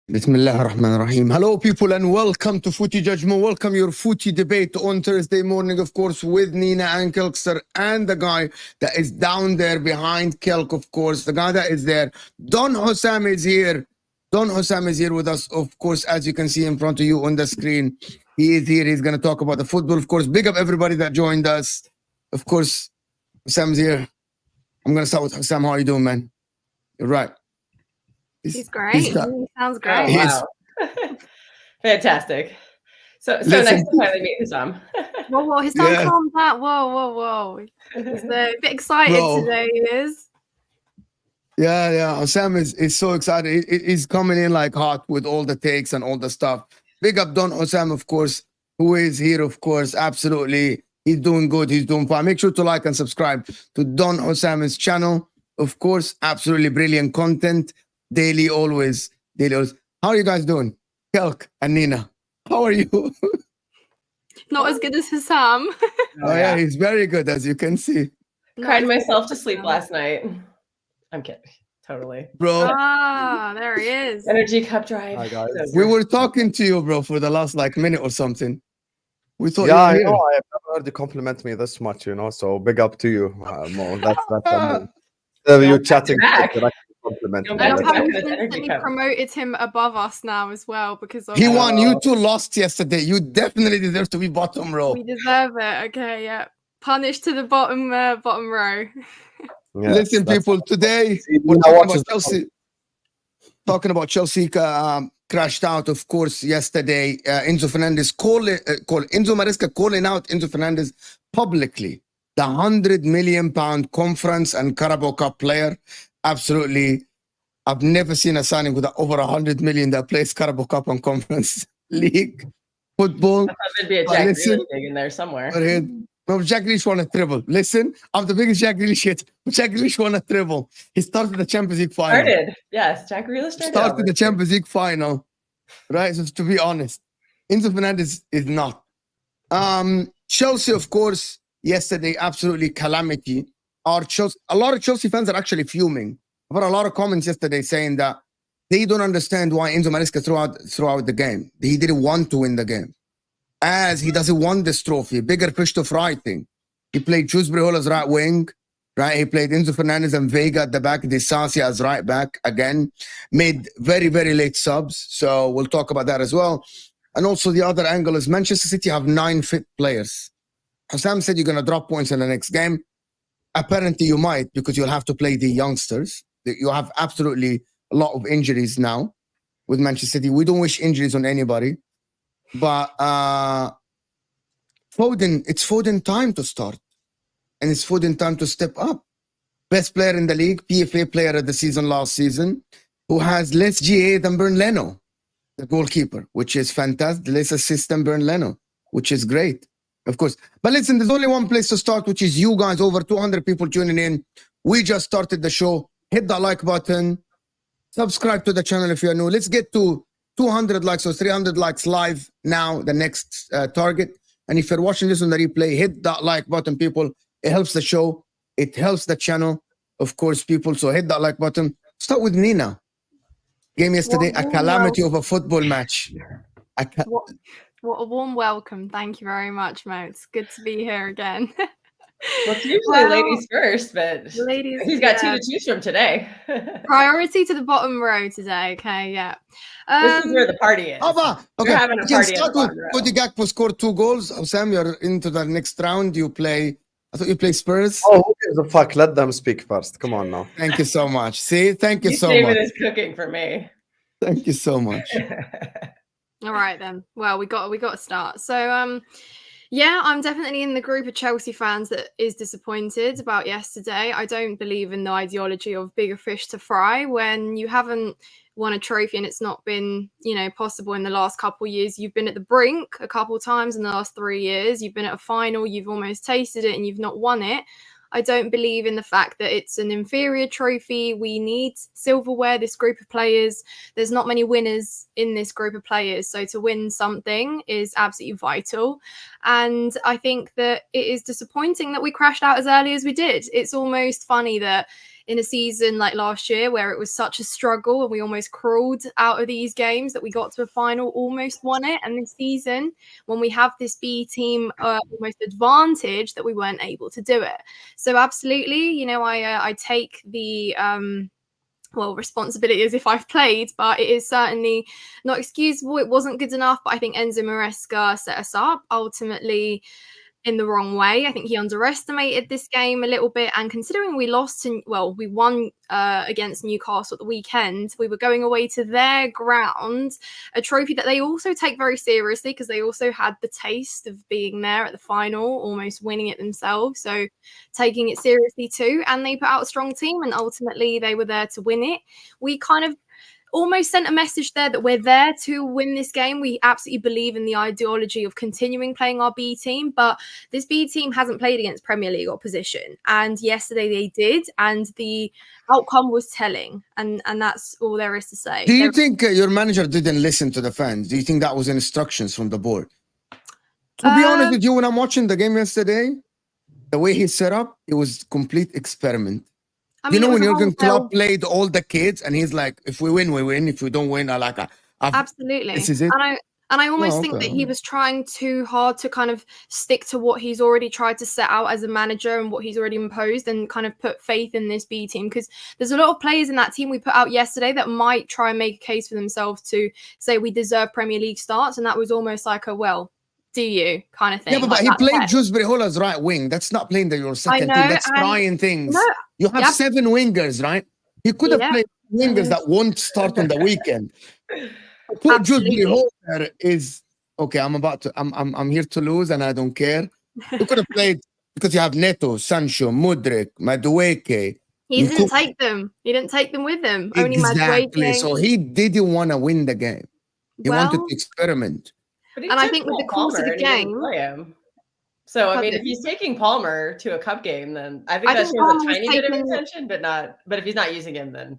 Bismillah ar-Rahman ar-Rahim. Hello people and welcome to Footy Judgment. Welcome your Footy debate on Thursday morning, of course, with Nina and Kelkster and the guy that is down there behind Kelk, of course. The guy that is there. Don HUSAM is here. Don HUSAM is here with us, of course, as you can see in front of you on the screen. He is here. He's going to talk about the football, of course. Big up everybody that joined us. Of course, HUSAM's here. I'm going to start with HUSAM. How are you doing, man? You're right. He's great. He sounds great. Oh, wow. Fantastic. So nice to finally meet HUSAM. Whoa, his son calmed down. Whoa. He's a bit excited today, he is. Yeah. HUSAM is so excited. He's coming in like hot with all the takes and all the stuff. Big up Don HUSAM, of course, who is here, of course. Absolutely. He's doing good. He's doing fine. Make sure to like and subscribe to Don HUSAM's channel. Of course, absolutely brilliant content. Daily, always. How are you guys doing? Kelk and Nina, how are you? Not as good as HUSAM. Oh yeah, he's very good, as you can see. Cried myself to sleep last night. I'm kidding. Totally. Bro. There he is. Energy cup drive. Hi guys. We were talking to you, bro, for the last minute or something. We thought I know. I've never heard you compliment me this much, so big up to you, Mo. That's you chatting. Compliment. We promoted him above us now as well because of he won. You two lost yesterday. You definitely deserve to be bottom row. We deserve it. Okay, yeah. Punished to the bottom row. Listen, people. Today we're talking about Chelsea. Crashed out, of course, yesterday. Enzo Fernandez Enzo Maresca calling out Enzo Fernandez publicly. The £100 million conference and Carabao Cup player. Absolutely. I've never seen a signing with over 100 million that plays Carabao Cup and Conference League. football. There'd be a Jack Grealish thing in there somewhere. No, Jack Grealish won a treble. Listen, I'm the biggest Jack Grealish hit. Jack Grealish won a treble. He started the Champions League final. Yes, Jack Grealish started the Champions League final. Right, so to be honest, Enzo Fernandez is not. Chelsea, of course, yesterday, absolutely calamity. A lot of Chelsea fans are actually fuming. I've heard a lot of comments yesterday saying that they don't understand why Enzo Maresca throughout the game. He didn't want to win the game. As he doesn't want this trophy, bigger fish to fry thing. He played Shrewsbury Hall as right wing, right? He played Enzo Fernandez and Vega at the back, Disasi as right back again. Made very, very late subs. So we'll talk about that as well. And also the other angle is Manchester City have 9 fit players. HUSAM said you're going to drop points in the next game. Apparently you might, because you'll have to play the youngsters. You have absolutely a lot of injuries now with Manchester City. We don't wish injuries on anybody. But Foden, it's Foden time to start. And it's Foden time to step up. Best player in the league, PFA player of the season last season, who has less GA than Bernd Leno, the goalkeeper, which is fantastic. Less assists than Bernd Leno, which is great, of course. But listen, there's only one place to start, which is you guys, over 200 people tuning in. We just started the show. Hit the like button. Subscribe to the channel if you're new. Let's get to 200 likes or 300 likes live now, the next target. And if you're watching this on the replay, hit that like button, people. It helps the show. It helps the channel, of course, people. So hit that like button. Start with Nina. Game yesterday, a calamity of a football match. What a warm welcome. Thank you very much, Mo. It's good to be here again. Well, it's usually ladies first, but he's got 2 to choose from today. Priority to the bottom row today. Okay, yeah. This is where the party is. Okay. We're having a party. Cody Gakpo scored 2 goals. Sam, you're into the next round. You play. I thought you play Spurs. Oh, who gives a fuck? Let them speak first. Come on now. Thank you so much. See, thank you so much. David is cooking for me. Thank you so much. All right then. Well, we got to start. So yeah, I'm definitely in the group of Chelsea fans that is disappointed about yesterday. I don't believe in the ideology of bigger fish to fry when you haven't won a trophy and it's not been, possible in the last couple of years. You've been at the brink a couple of times in the last 3 years. You've been at a final, you've almost tasted it and you've not won it. I don't believe in the fact that it's an inferior trophy. We need silverware, this group of players. There's not many winners in this group of players. So to win something is absolutely vital. And I think that it is disappointing that we crashed out as early as we did. It's almost funny that in a season like last year where it was such a struggle and we almost crawled out of these games, that we got to a final, almost won it. And this season, when we have this B team almost advantage, that we weren't able to do it. So absolutely, I take the responsibility as if I've played, but it is certainly not excusable. It wasn't good enough, but I think Enzo Maresca set us up ultimately in the wrong way. I think he underestimated this game a little bit, and considering we we won against Newcastle at the weekend, we were going away to their ground, a trophy that they also take very seriously because they also had the taste of being there at the final, almost winning it themselves, so taking it seriously too. And they put out a strong team and ultimately they were there to win it. We kind of almost sent a message there that we're there to win this game. We absolutely believe in the ideology of continuing playing our B team, but this B team hasn't played against Premier League opposition. And yesterday they did, and the outcome was telling. And that's all there is to say. Do you think your manager didn't listen to the fans? Do you think that was instructions from the board? To be honest with you, when I'm watching the game yesterday, the way he set up, it was complete experiment. I mean, when Jurgen Klopp played all the kids and he's like, if we win, we win. If we don't win, absolutely. This is it. And I almost think that he was trying too hard to kind of stick to what he's already tried to set out as a manager and what he's already imposed, and kind of put faith in this B team, because there's a lot of players in that team we put out yesterday that might try and make a case for themselves to say we deserve Premier League starts. And that was almost like do you kind of thing. Yeah, but he played Shrewsbury Hall as right wing. That's not playing your second team. That's trying things. No, you have 7 wingers, right? He could have played wingers that won't start on the weekend. Put Shrewsbury Hall there is okay. I'm here to lose, and I don't care. You could have played because you have Neto, Sancho, Mudryk, Madueke. He didn't take them. He didn't take them with him. Exactly. So he didn't want to win the game. He wanted to experiment. But he And I took think with the Cole course of Palmer the and he didn't game, play him. So I mean, if Pardon? he's taking Palmer to a cup game, then I think I that think shows Palmer a was tiny bit of taken. intention, but not. But if he's not using him, then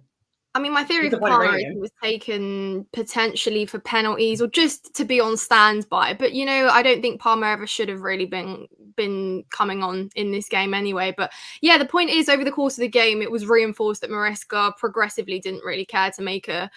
I mean, my theory what's the for point of Palmer bringing is he him? was taken potentially for penalties or just to be on standby. But you know, I don't think Palmer ever should have really been coming on in this game anyway. But yeah, the point is, over the course of the game, it was reinforced that Maresca progressively didn't really care to make a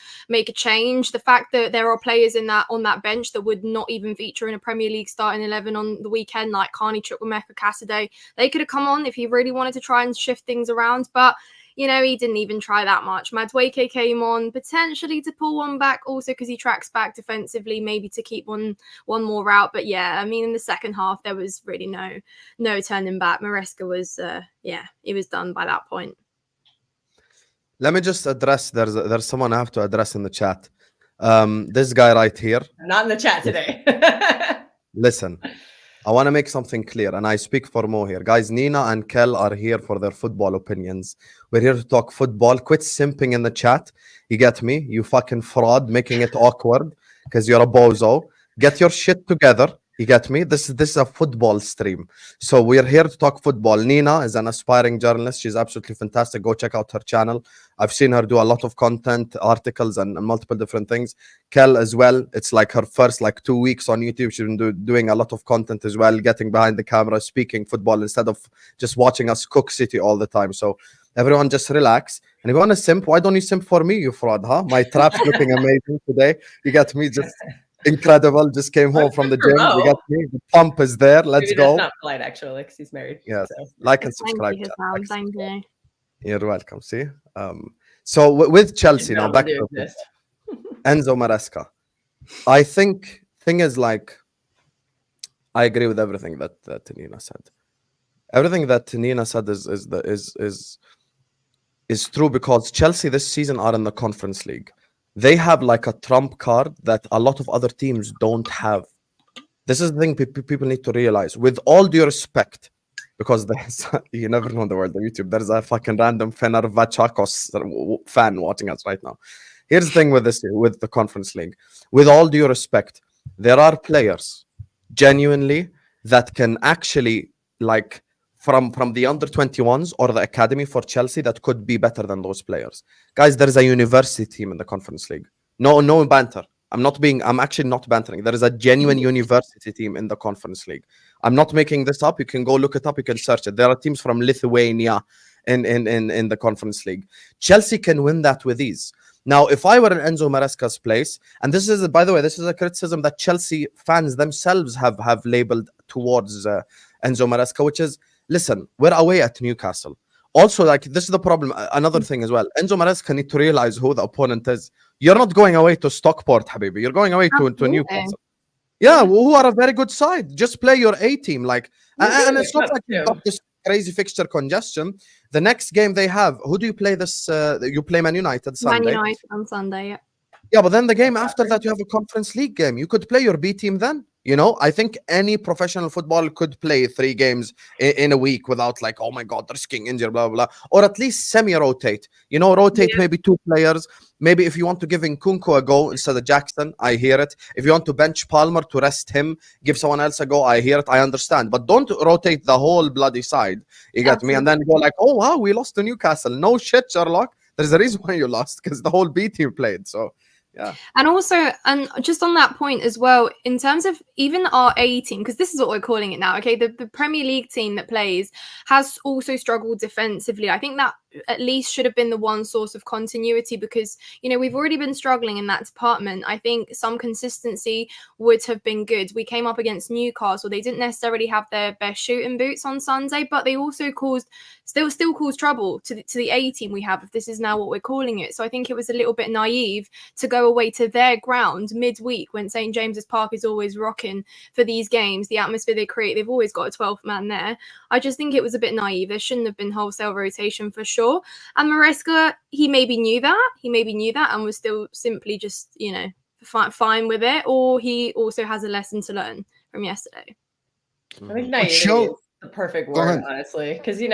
change. The fact that there are players on that bench that would not even feature in a Premier League starting 11 on the weekend, like Carney, Chukwuemeka, Cassidy, they could have come on if he really wanted to try and shift things around. But you know, he didn't even try that much. Madueke came on potentially to pull one back, also because he tracks back defensively, maybe to keep one more out. But yeah, I mean, in the second half, there was really no turning back. Maresca was, he was done by that point. Let me just address. There's someone I have to address in the chat. This guy right here. I'm not in the chat today. Listen, I want to make something clear, and I speak for Mo here. Guys, Nina and Kel are here for their football opinions. We're here to talk football. Quit simping in the chat. You get me? You fucking fraud, making it awkward because you're a bozo. Get your shit together. You get me? This is a football stream. So we're here to talk football. Nina is an aspiring journalist. She's absolutely fantastic. Go check out her channel. I've seen her do a lot of content, articles, and multiple different things. Kel as well. It's like her first 2 weeks on YouTube. She's been doing a lot of content as well, getting behind the camera, speaking football instead of just watching us cook City all the time. So everyone just relax. And if you want to simp, why don't you simp for me, you fraud, huh? My trap's looking amazing today. You get me? Just incredible. Just came home from the gym. You got me. The pump is there. Let's Maybe go. that's not polite, actually, because he's married. Yes. So. Like and subscribe. Thank you, Husam. Thank you. You're welcome. See. So with Chelsea now, back to Enzo Maresca. I think thing is I agree with everything that Nina said. Everything that Nina said is true because Chelsea this season are in the Conference League. They have a trump card that a lot of other teams don't have. This is the thing people need to realize. With all due respect, because you never know in the world of YouTube, there's a fucking random Fenerbahce fan watching us right now. Here's the thing with the Conference League. With all due respect, there are players genuinely that can actually from the under 21s or the academy for Chelsea that could be better than those players. Guys, there is a university team in the Conference League. No banter. I'm actually not bantering. There is a genuine university team in the Conference League. I'm not making this up. You can go look it up. You can search it. There are teams from Lithuania in the Conference League. Chelsea can win that with ease. Now, if I were in Enzo Maresca's place, and this is, by the way, this is a criticism that Chelsea fans themselves have labeled towards Enzo Maresca, which is, listen, we're away at Newcastle. Also, this is the problem. Another thing as well. Enzo Maresca need to realize who the opponent is. You're not going away to Stockport, Habibi. You're going away to Newcastle. Yeah, who are a very good side. Just play your A team. And it's not like you've got this crazy fixture congestion. The next game they have, who do you play this? You play Man United Sunday. Man United on Sunday, yeah. Yeah, but then the game after that, you have a Conference League game. You could play your B team then. I think any professional football could play 3 games in a week without oh my God, risking injury, blah, blah, blah. Or at least semi-rotate. Rotate maybe 2 players. Maybe if you want to give Nkunku a go instead of Jackson, I hear it. If you want to bench Palmer to rest him, give someone else a go, I hear it, I understand. But don't rotate the whole bloody side. You get me? And then go oh, wow, we lost to Newcastle. No shit, Sherlock. There's a reason why you lost, because the whole B team played. So, yeah. And also, and just on that point as well, in terms of even our A team, because this is what we're calling it now, okay, the Premier League team that plays has also struggled defensively. I think that at least should have been the one source of continuity, because we've already been struggling in that department. I think some consistency would have been good. We came up against Newcastle. They didn't necessarily have their best shooting boots on Sunday, but they also still caused trouble to the A team we have, if this is now what we're calling it. So I think it was a little bit naive to go away to their ground midweek when St. James's Park is always rocking for these games. The atmosphere they create, they've always got a 12th man there. I just think it was a bit naive. There shouldn't have been wholesale rotation for sure. And Maresca, he maybe knew that and was still simply just, fine with it. Or he also has a lesson to learn from yesterday. I think naive the perfect Go word, ahead. honestly, because he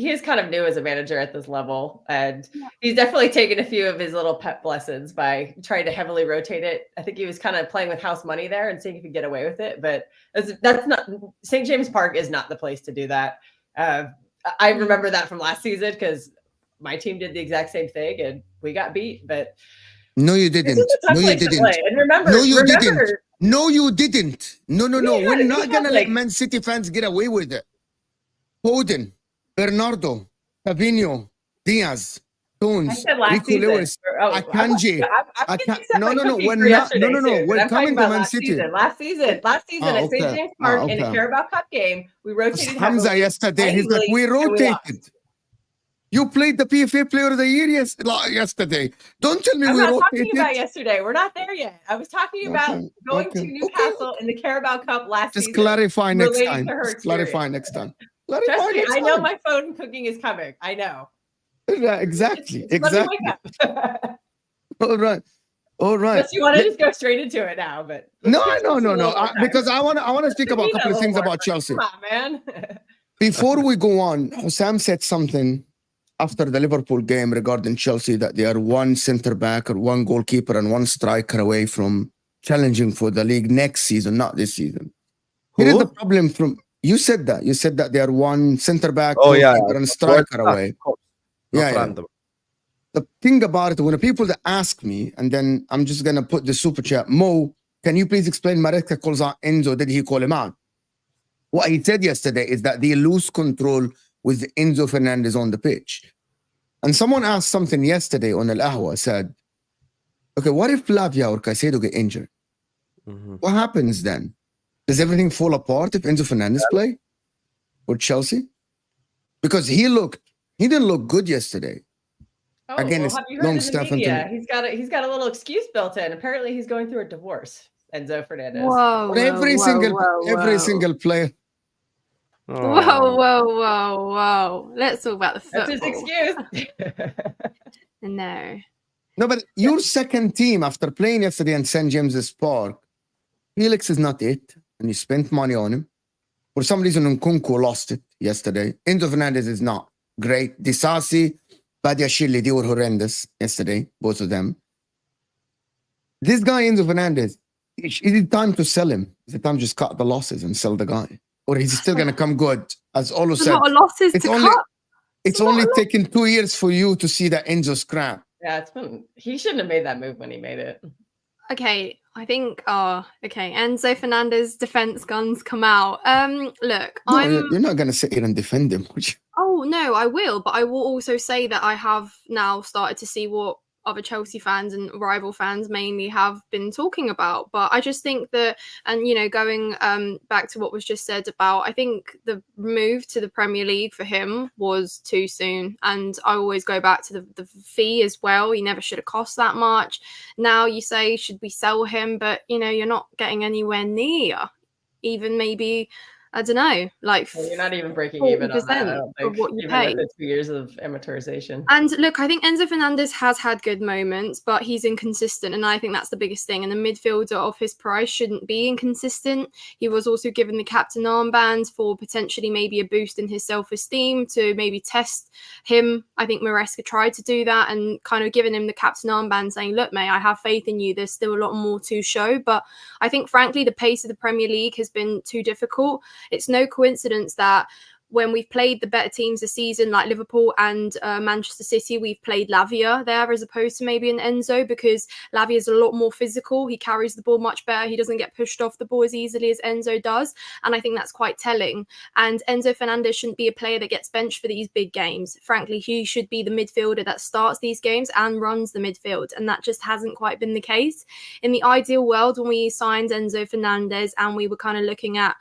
is kind of new as a manager at this level, and he's definitely taken a few of his little pep lessons by trying to heavily rotate it. I think he was kind of playing with house money there and seeing if he could get away with it, but that's not St. James Park is not the place to do that. I remember that from last season because my team did the exact same thing and we got beat, but No, you didn't. this is a tough No, you place to didn't. play. And remember, No, you didn't. remember, No, you didn't. No. We're had- not we gonna had, let like- Man City fans get away with it. Foden, Bernardo, Fabinho, Diaz, I Stones, said last Rico season. Lewis, Akanji. I'm getting set No, my cookie we're for not. yesterday, No. too, but We're I'm talking coming to about Man last City. season. Last season at St. Okay. James Park in a Okay. Carabao Cup game, we rotated Hamza heavily, yesterday, he's like, playing we league, and we lost. rotated. You played the PFA Player of the Year yesterday. Don't tell me I'm we not rotated. talking about yesterday. We're not there yet. I was talking about Okay, going okay, to Newcastle in the Carabao Cup last Just season. clarify next relating time. to her Just clarify experience. next time. Trust Clarify me, next I know time. my phone cooking is coming. I know. Yeah, exactly. It's Monday Exactly. wake up. All right. Unless you want to just go straight into it now, but No. because Because I want to speak about a couple of things about Chelsea. Come on, man. Before we go on, Sam said something after the Liverpool game regarding Chelsea that they are one center back or one goalkeeper and one striker away from challenging for the league next season, not this season. Here is the problem from you said that they are one center back, goalkeeper, and striker away. Not random. The thing about it, when people that ask me, and then I'm just gonna put the super chat, Mo, can you please explain Maresca calls out Enzo? Did he call him out? What he said yesterday is that they lose control with Enzo Fernandez on the pitch. And someone asked something yesterday on Al Ahwa, said, okay, what if Lavia or Caicedo get injured? What happens then? Does everything fall apart if Enzo Fernandez play for Chelsea? Because he didn't look good yesterday. Oh, Again, it's have you heard in the Longstaff media? and He's got a little excuse built in. Apparently, he's going through a divorce. Enzo Fernandez. Whoa, every single player. Whoa. Let's talk about the football. That's his excuse. No. No, but your second team after playing yesterday in St. James's Park, Felix is not it, and you spent money on him. For some reason, Nkunku lost it yesterday. Enzo Fernandez is not great. Disasi, Badiashile, they were horrendous yesterday, both of them. This guy, Enzo Fernandez, is it time to sell him? Is it time to just cut the losses and sell the guy? Or is he still going to come good? As Olo said, A lot of losses to cut. It's only taken 2 years for you to see that Enzo's crap. Yeah, he shouldn't have made that move when he made it. Okay, I think Enzo Fernandez defense guns come out. Look, No, you're not going to sit here and defend him, would you? Oh no, I will, but I will also say that I have now started to see what other Chelsea fans and rival fans mainly have been talking about. But I just think that, and going back to what was just said about, I think the move to the Premier League for him was too soon. And I always go back to the fee as well. He never should have cost that much. Now you say, should we sell him? But you're not getting anywhere near even maybe, I don't know, like you're not even breaking even on that, I don't think, of what you even pay. with the 2 years of amortization. And look, I think Enzo Fernandez has had good moments, but he's inconsistent, and I think that's the biggest thing. And the midfielder of his price shouldn't be inconsistent. He was also given the captain armband for potentially maybe a boost in his self-esteem to maybe test him. I think Maresca tried to do that and kind of given him the captain armband saying, look, mate, I have faith in you. There's still a lot more to show. But I think, frankly, the pace of the Premier League has been too difficult. It's no coincidence that when we've played the better teams this season, like Liverpool and Manchester City, we've played Lavia there as opposed to maybe an Enzo, because Lavia is a lot more physical. He carries the ball much better. He doesn't get pushed off the ball as easily as Enzo does. And I think that's quite telling. And Enzo Fernandez shouldn't be a player that gets benched for these big games. Frankly, he should be the midfielder that starts these games and runs the midfield. And that just hasn't quite been the case. In the ideal world, when we signed Enzo Fernandez and we were kind of looking at,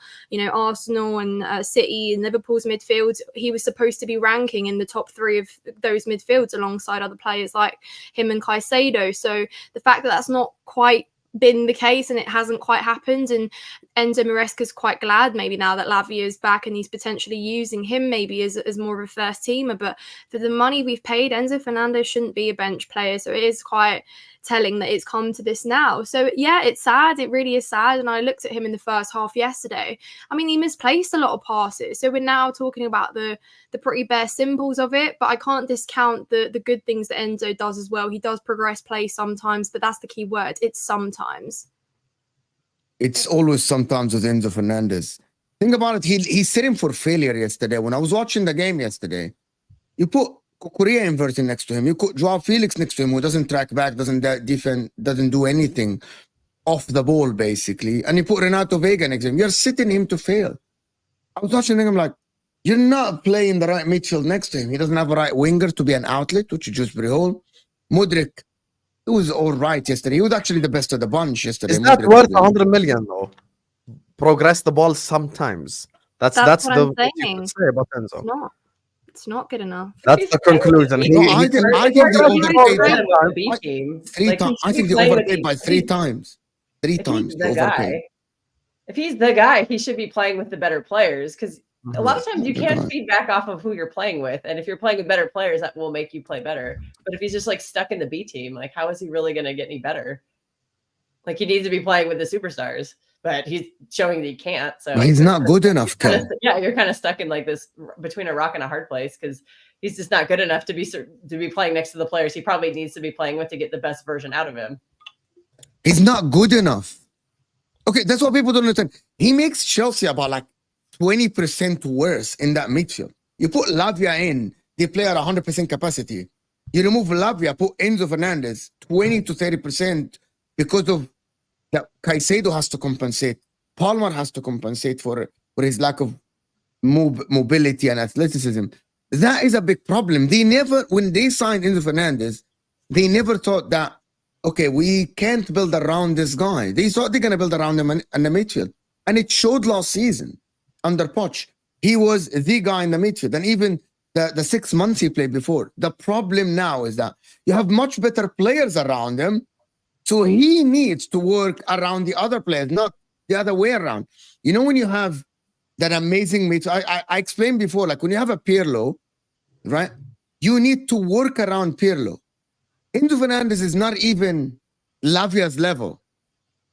Arsenal and City and Liverpool midfield, he was supposed to be ranking in the top 3 of those midfields alongside other players like him and Caicedo. So the fact that that's not quite been the case and it hasn't quite happened, and Enzo Maresca's quite glad maybe now that Lavia is back and he's potentially using him maybe as more of a first teamer. But for the money we've paid, Enzo Fernandez shouldn't be a bench player. So it is quite telling that it's come to this now. So yeah, it's sad. It really is sad. And I looked at him in the first half yesterday. I mean, he misplaced a lot of passes. So we're now talking about the pretty bare symbols of it, but I can't discount the good things that Enzo does as well. He does progress play sometimes, but that's the key word. It's sometimes. It's always sometimes with Enzo Fernandez. Think about it. He's sitting for failure yesterday. When I was watching the game yesterday, you put Korea inverting next to him. You put Joao Felix next to him, who doesn't track back, doesn't defend, doesn't do anything off the ball, basically. And you put Renato Vega next to him. You're sitting him to fail. I was watching him, I'm like, you're not playing the right midfield next to him. He doesn't have a right winger to be an outlet, which is just Hall. Mudryk, he was all right yesterday. He was actually the best of the bunch yesterday. Is that Mudryk worth was- 100 million though? Progress the ball sometimes. That's what the I'm what you saying. could say about Enzo. It's not good enough. That's the conclusion. No, I think they overpaid him. the B team. Three times. I think they overpaid by 3 times. 3 times they overpaid. If he's the guy, he should be playing with the better players, because a lot of times you The can't guy. feedback off of who you're playing with. And if you're playing with better players, that will make you play better. But if he's just like stuck in the B team, like how is he really going to get any better? Like he needs to be playing with the superstars, but he's showing that he can't. So But he's not good enough, Kel. yeah, you're kind of stuck in like this between a rock and a hard place, because he's just not good enough to be playing next to the players he probably needs to be playing with to get the best version out of him. He's not good enough. Okay, that's what people don't understand. He makes Chelsea about like 20% worse in that midfield. You put Lavia in, they play at 100% capacity. You remove Lavia, put Enzo Fernandez, 20 to 30% because of that. Caicedo has to compensate. Palmer has to compensate for his lack of mobility and athleticism. That is a big problem. They never, when they signed Enzo Fernandez, they never thought that, okay, we can't build around this guy. They thought they're going to build around him in the midfield. And it showed last season under Poch. He was the guy in the midfield. And even the 6 months he played before. The problem now is that you have much better players around him. So he needs to work around the other players, not the other way around. You know, when you have that amazing midfield, I explained before, like when you have a Pirlo, right? You need to work around Pirlo. Enzo Fernandez is not even Lavia's level.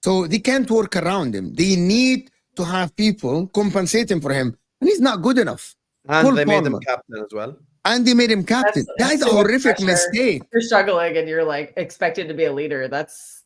So they can't work around him. They need to have people compensating for him. And he's not good enough. And Cole they made him Palmer. captain as well. And they made him captain. That is a too much horrific pressure. mistake. You're struggling and you're like expected to be a leader. That's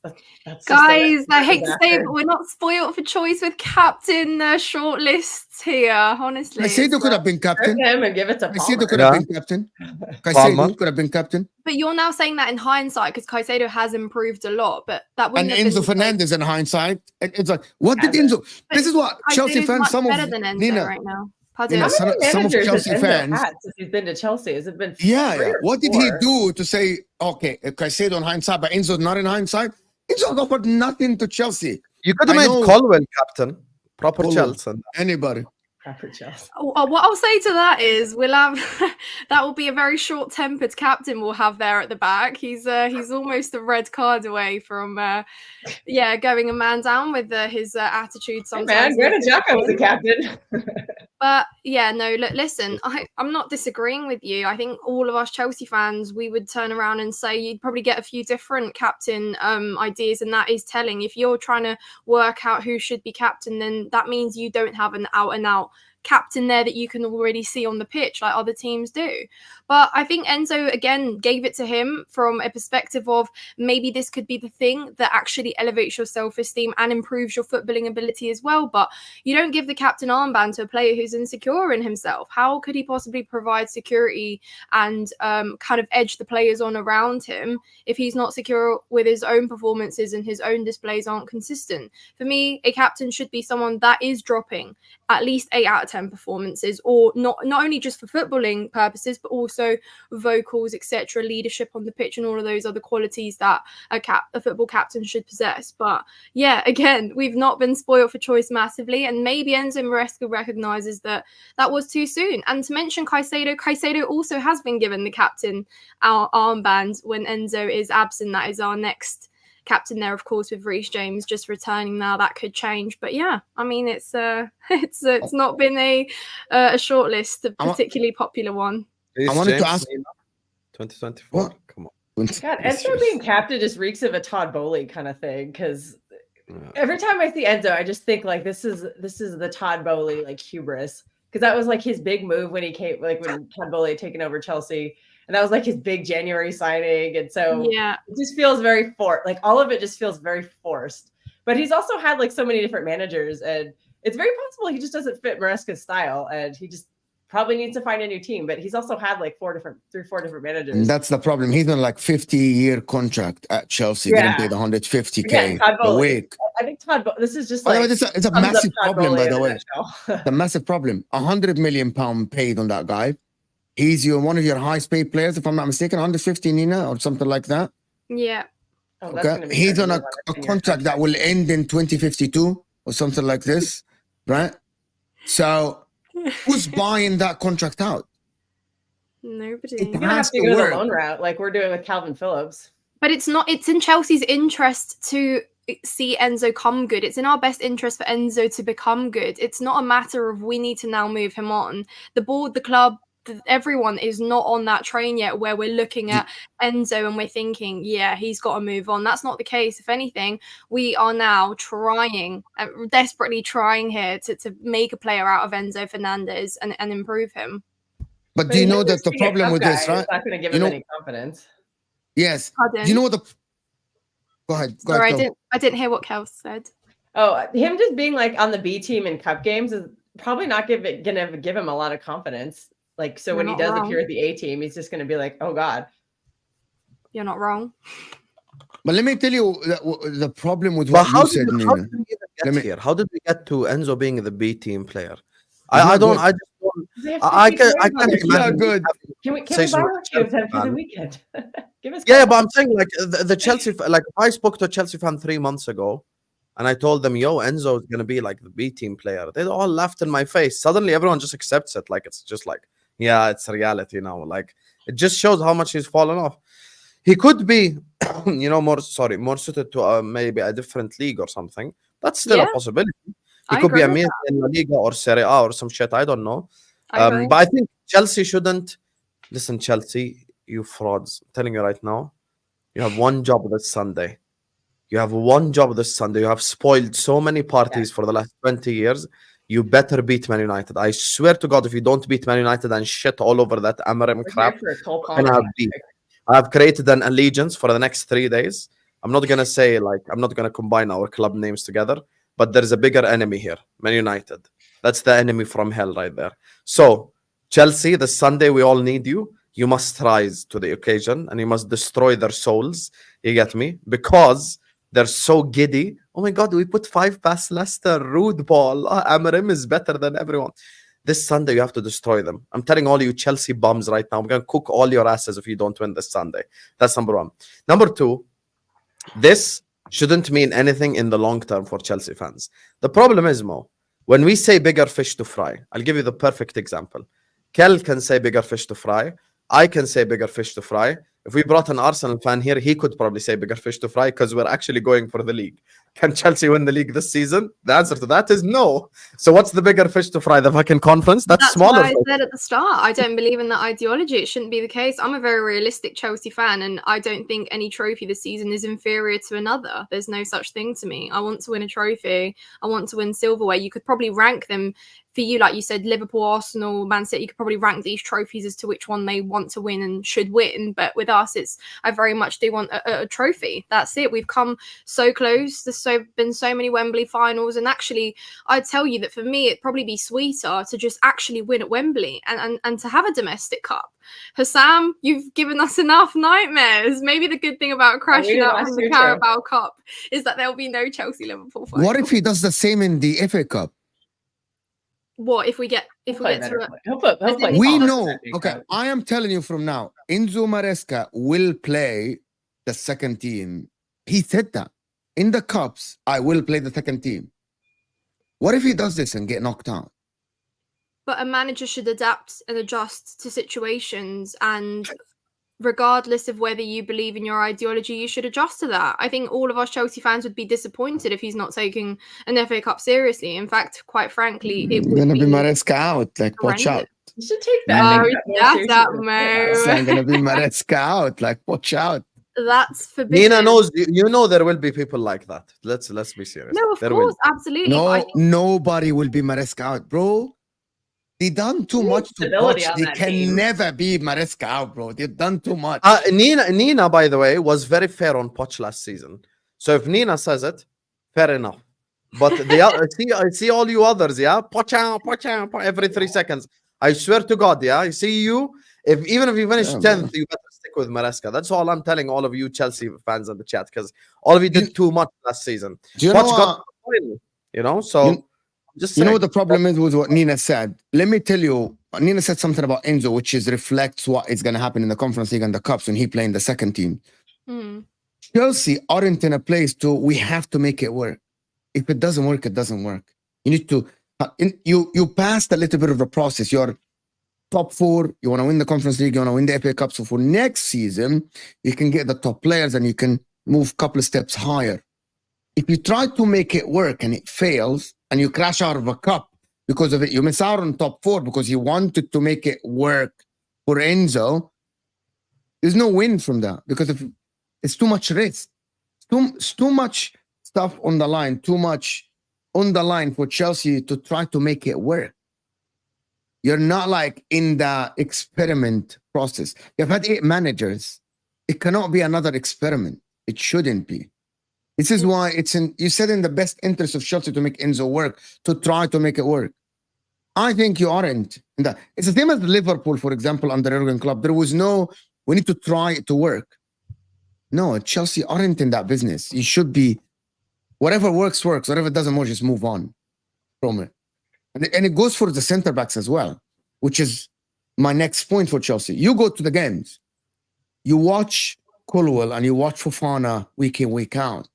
just Guys, a I hate to say it, disaster. but we're not spoiled for choice with captain shortlists here, honestly. Caicedo could have been captain. Rip him and give it to Caicedo Palmer. could have Yeah. been captain. Palmer. Caicedo could have been captain. But you're now saying that in hindsight because Caicedo has improved a lot, but that And wouldn't have Enzo been Fernandez in hindsight. It's like, what did Hasn't. Enzo? This is what Chelsea Caicedo's fans, much some better of than Enzo Nina, right now. Pardon. Nina, How some many of managers Chelsea has Enzo fans. had since he's been to Chelsea? Has it been Yeah, three yeah. or What did he four? do to say, okay, Caicedo in hindsight, but Enzo's not in hindsight? Enzo offered nothing to Chelsea. You could have I made know- Colwell captain. Proper Colwell. Chelsea. Anybody. Proper Chelsea. What I'll say to that is we'll have that will be a very short-tempered captain we'll have there at the back. He's almost a red card away from going a man down with his attitude Hey sometimes. man, Granit Xhaka was the captain. But yeah, no, look, listen, I'm not disagreeing with you. I think all of us Chelsea fans, we would turn around and say you'd probably get a few different captain ideas, and that is telling. If you're trying to work out who should be captain, then that means you don't have an out-and-out captain there that you can already see on the pitch like other teams do. But I think Enzo again gave it to him from a perspective of maybe this could be the thing that actually elevates your self-esteem and improves your footballing ability as well. But you don't give the captain armband to a player who's insecure in himself. How could he possibly provide security and kind of edge the players on around him if he's not secure with his own performances and his own displays aren't consistent? For me, a captain should be someone that is dropping at least 8 out of 10 performances, or not only just for footballing purposes, but also vocals, etc., leadership on the pitch, and all of those other qualities that a football captain should possess. But yeah, again, we've not been spoiled for choice massively, and maybe Enzo Maresca recognises that was too soon. And to mention Caicedo also has been given the captain armband when Enzo is absent. That is our next captain there, of course, with Reece James just returning now. That could change, but yeah, I mean, it's not been a shortlist, a particularly popular one. I wanted to ask- 2024. What? Come on. God, Enzo being captain just reeks of a Todd Bowley kind of thing. Because every time I see Enzo, I just think like this is the Todd Bowley like hubris. Because that was like his big move when he came, like when Todd Bowley had taken over Chelsea, and that was like his big January signing. And so Yeah. it just feels very forced. Like all of it just feels very forced. But he's also had like so many different managers, and it's very possible he just doesn't fit Maresca's style, and he just probably needs to find a new team. But he's also had like 4 different managers. And that's the problem. He's on like 50-year contract at Chelsea. Getting paid 150K Again, Todd a Bowley. week. I think this is just By the like way, it's a sums up massive Todd problem, Bowley by the in a way. nutshell. It's a massive problem. £100 million paid on that guy. He's one of your highest paid players, if I'm not mistaken, 150 Nina or something like that. Yeah. Oh, that's gonna Okay. be He's on a 10-year contract that will end in 2052 or something like this, right? So who's buying that contract out? Nobody. It You're gonna have has to to go work. the loan route, like we're doing with Calvin Phillips. But it's in Chelsea's interest to see Enzo come good. It's in our best interest for Enzo to become good. It's not a matter of we need to now move him on. The board, the club, everyone is not on that train yet where we're looking at Enzo and we're thinking, yeah, he's got to move on. That's not the case. If anything, we are now desperately trying here to make a player out of Enzo Fernandez and improve him. But do you know that the problem with this, right? It's not going to give him any confidence. Yes. Pardon? Do you know what Go ahead. Sorry, I didn't hear what Kels said. Oh, him just being like on the B team in cup games is probably not going to give him a lot of confidence. Like, so when he does appear at the A team, he's just going to be like, oh God. You're not wrong. But let me tell you the problem with what you said, Nina. How did we get to Enzo being the B team player? I can't imagine. Yeah, good. Can we borrow him for the weekend? Give us but I'm saying like the Chelsea, like I spoke to a Chelsea fan 3 months ago, and I told them, "Yo, Enzo is gonna be like the B team player." They all laughed in my face. Suddenly, everyone just accepts it. Like it's just like, yeah, it's a reality now. Like it just shows how much he's fallen off. He could be, more suited to maybe a different league or something. That's still a possibility. He could be amazing in La Liga or Serie A or some shit. I don't know. But I think Chelsea shouldn't listen. Chelsea, you frauds! I'm telling you right now, you have one job this Sunday. You have one job this Sunday. You have spoiled so many parties for the last 20 years. You better beat Man United. I swear to God, if you don't beat Man United and shit all over that Amarim crap, I have created an allegiance for the next 3 days. I'm not gonna say I'm not gonna combine our club names together, but there's a bigger enemy here, Man United. That's the enemy from hell right there. So, Chelsea, this Sunday, we all need you. You must rise to the occasion and you must destroy their souls. You get me? Because they're so giddy. Oh my God, we put 5 past Leicester. Rude ball. Amarim is better than everyone. This Sunday, you have to destroy them. I'm telling all you Chelsea bums right now, I'm going to cook all your asses if you don't win this Sunday. That's number 1. Number 2, this shouldn't mean anything in the long term for Chelsea fans. The problem is, Mo, when we say bigger fish to fry, I'll give you the perfect example. Kel can say bigger fish to fry. I can say bigger fish to fry. If we brought an Arsenal fan here, he could probably say bigger fish to fry because we're actually going for the league. Can Chelsea win the league this season? The answer to that is no. So what's the bigger fish to fry? The fucking conference? That's smaller. That's what I said at the start. I don't believe in that ideology. It shouldn't be the case. I'm a very realistic Chelsea fan, and I don't think any trophy this season is inferior to another. There's no such thing to me. I want to win a trophy. I want to win silverware. You could probably rank them for you, like you said, Liverpool, Arsenal, Man City. You could probably rank these trophies as to which one they want to win and should win. But with us, I very much do want a trophy. That's it. We've come so close. There's been so many Wembley finals, and actually, I'd tell you that for me, it'd probably be sweeter to just actually win at Wembley and to have a domestic cup. HUSAM, you've given us enough nightmares. Maybe the good thing about crashing out in the Carabao Cup is that there'll be no Chelsea-Liverpool final. What if he does the same in the FA Cup? What if we get to it? We know. Okay, I am telling you from now, Enzo Maresca will play the second team. He said that in the cups. I will play the second team. What if he does this and get knocked out? But a manager should adapt and adjust to situations, and regardless of whether you believe in your ideology, you should adjust to that. I think all of us Chelsea fans would be disappointed if he's not taking an FA Cup seriously. In fact, quite frankly, it would gonna be Maresca out. Like, watch out. You should take that. Oh, Make that more that's seriously that than- move. It's gonna be Maresca out. Like, watch out. That's forbidden. Nina knows. You know there will be people like that. Let's be serious. No, of There course, will. absolutely. but I No, think nobody will be Maresca out, bro. They done too need much to stability Poch. on They that can team. never be Maresca out, bro. They've done too much. Nina, by the way, was very fair on Poch last season. So if Nina says it, fair enough. But I see all you others, yeah, Poch out, every 3 seconds. I swear to God, yeah, I see you. Even if you finish Yeah, 10th, bro. you better stick with Maresca. That's all I'm telling all of you Chelsea fans in the chat, because all of you did too much last season. Do you know Poch got what? the final, you know. So You- just You know saying. what the problem is with what Nina said? Let me tell you, Nina said something about Enzo, which is reflects what is going to happen in the Conference League and the Cups when he playing the second team. Hmm. Chelsea aren't in a place to, we have to make it work. If it doesn't work, it doesn't work. You need to, you passed a little bit of the process. You're top 4, you want to win the Conference League, you want to win the FA Cup. So for next season, you can get the top players and you can move a couple of steps higher. If you try to make it work and it fails and you crash out of a cup because of it, you miss out on top 4 because you wanted to make it work for Enzo. There's no win from that because it's too much risk. It's too much stuff on the line, too much on the line for Chelsea to try to make it work. You're not like in the experiment process. You've had 8 managers. It cannot be another experiment. It shouldn't be. This is why you said in the best interest of Chelsea to make Enzo work, to try to make it work. I think you aren't. It's the same as Liverpool, for example, under Jurgen Klopp. There was no, we need to try it to work. No, Chelsea aren't in that business. You should be, whatever works, works. Whatever doesn't work, just move on from it. And it goes for the center backs as well, which is my next point for Chelsea. You go to the games, you watch Colwell and you watch Fofana week in, week out.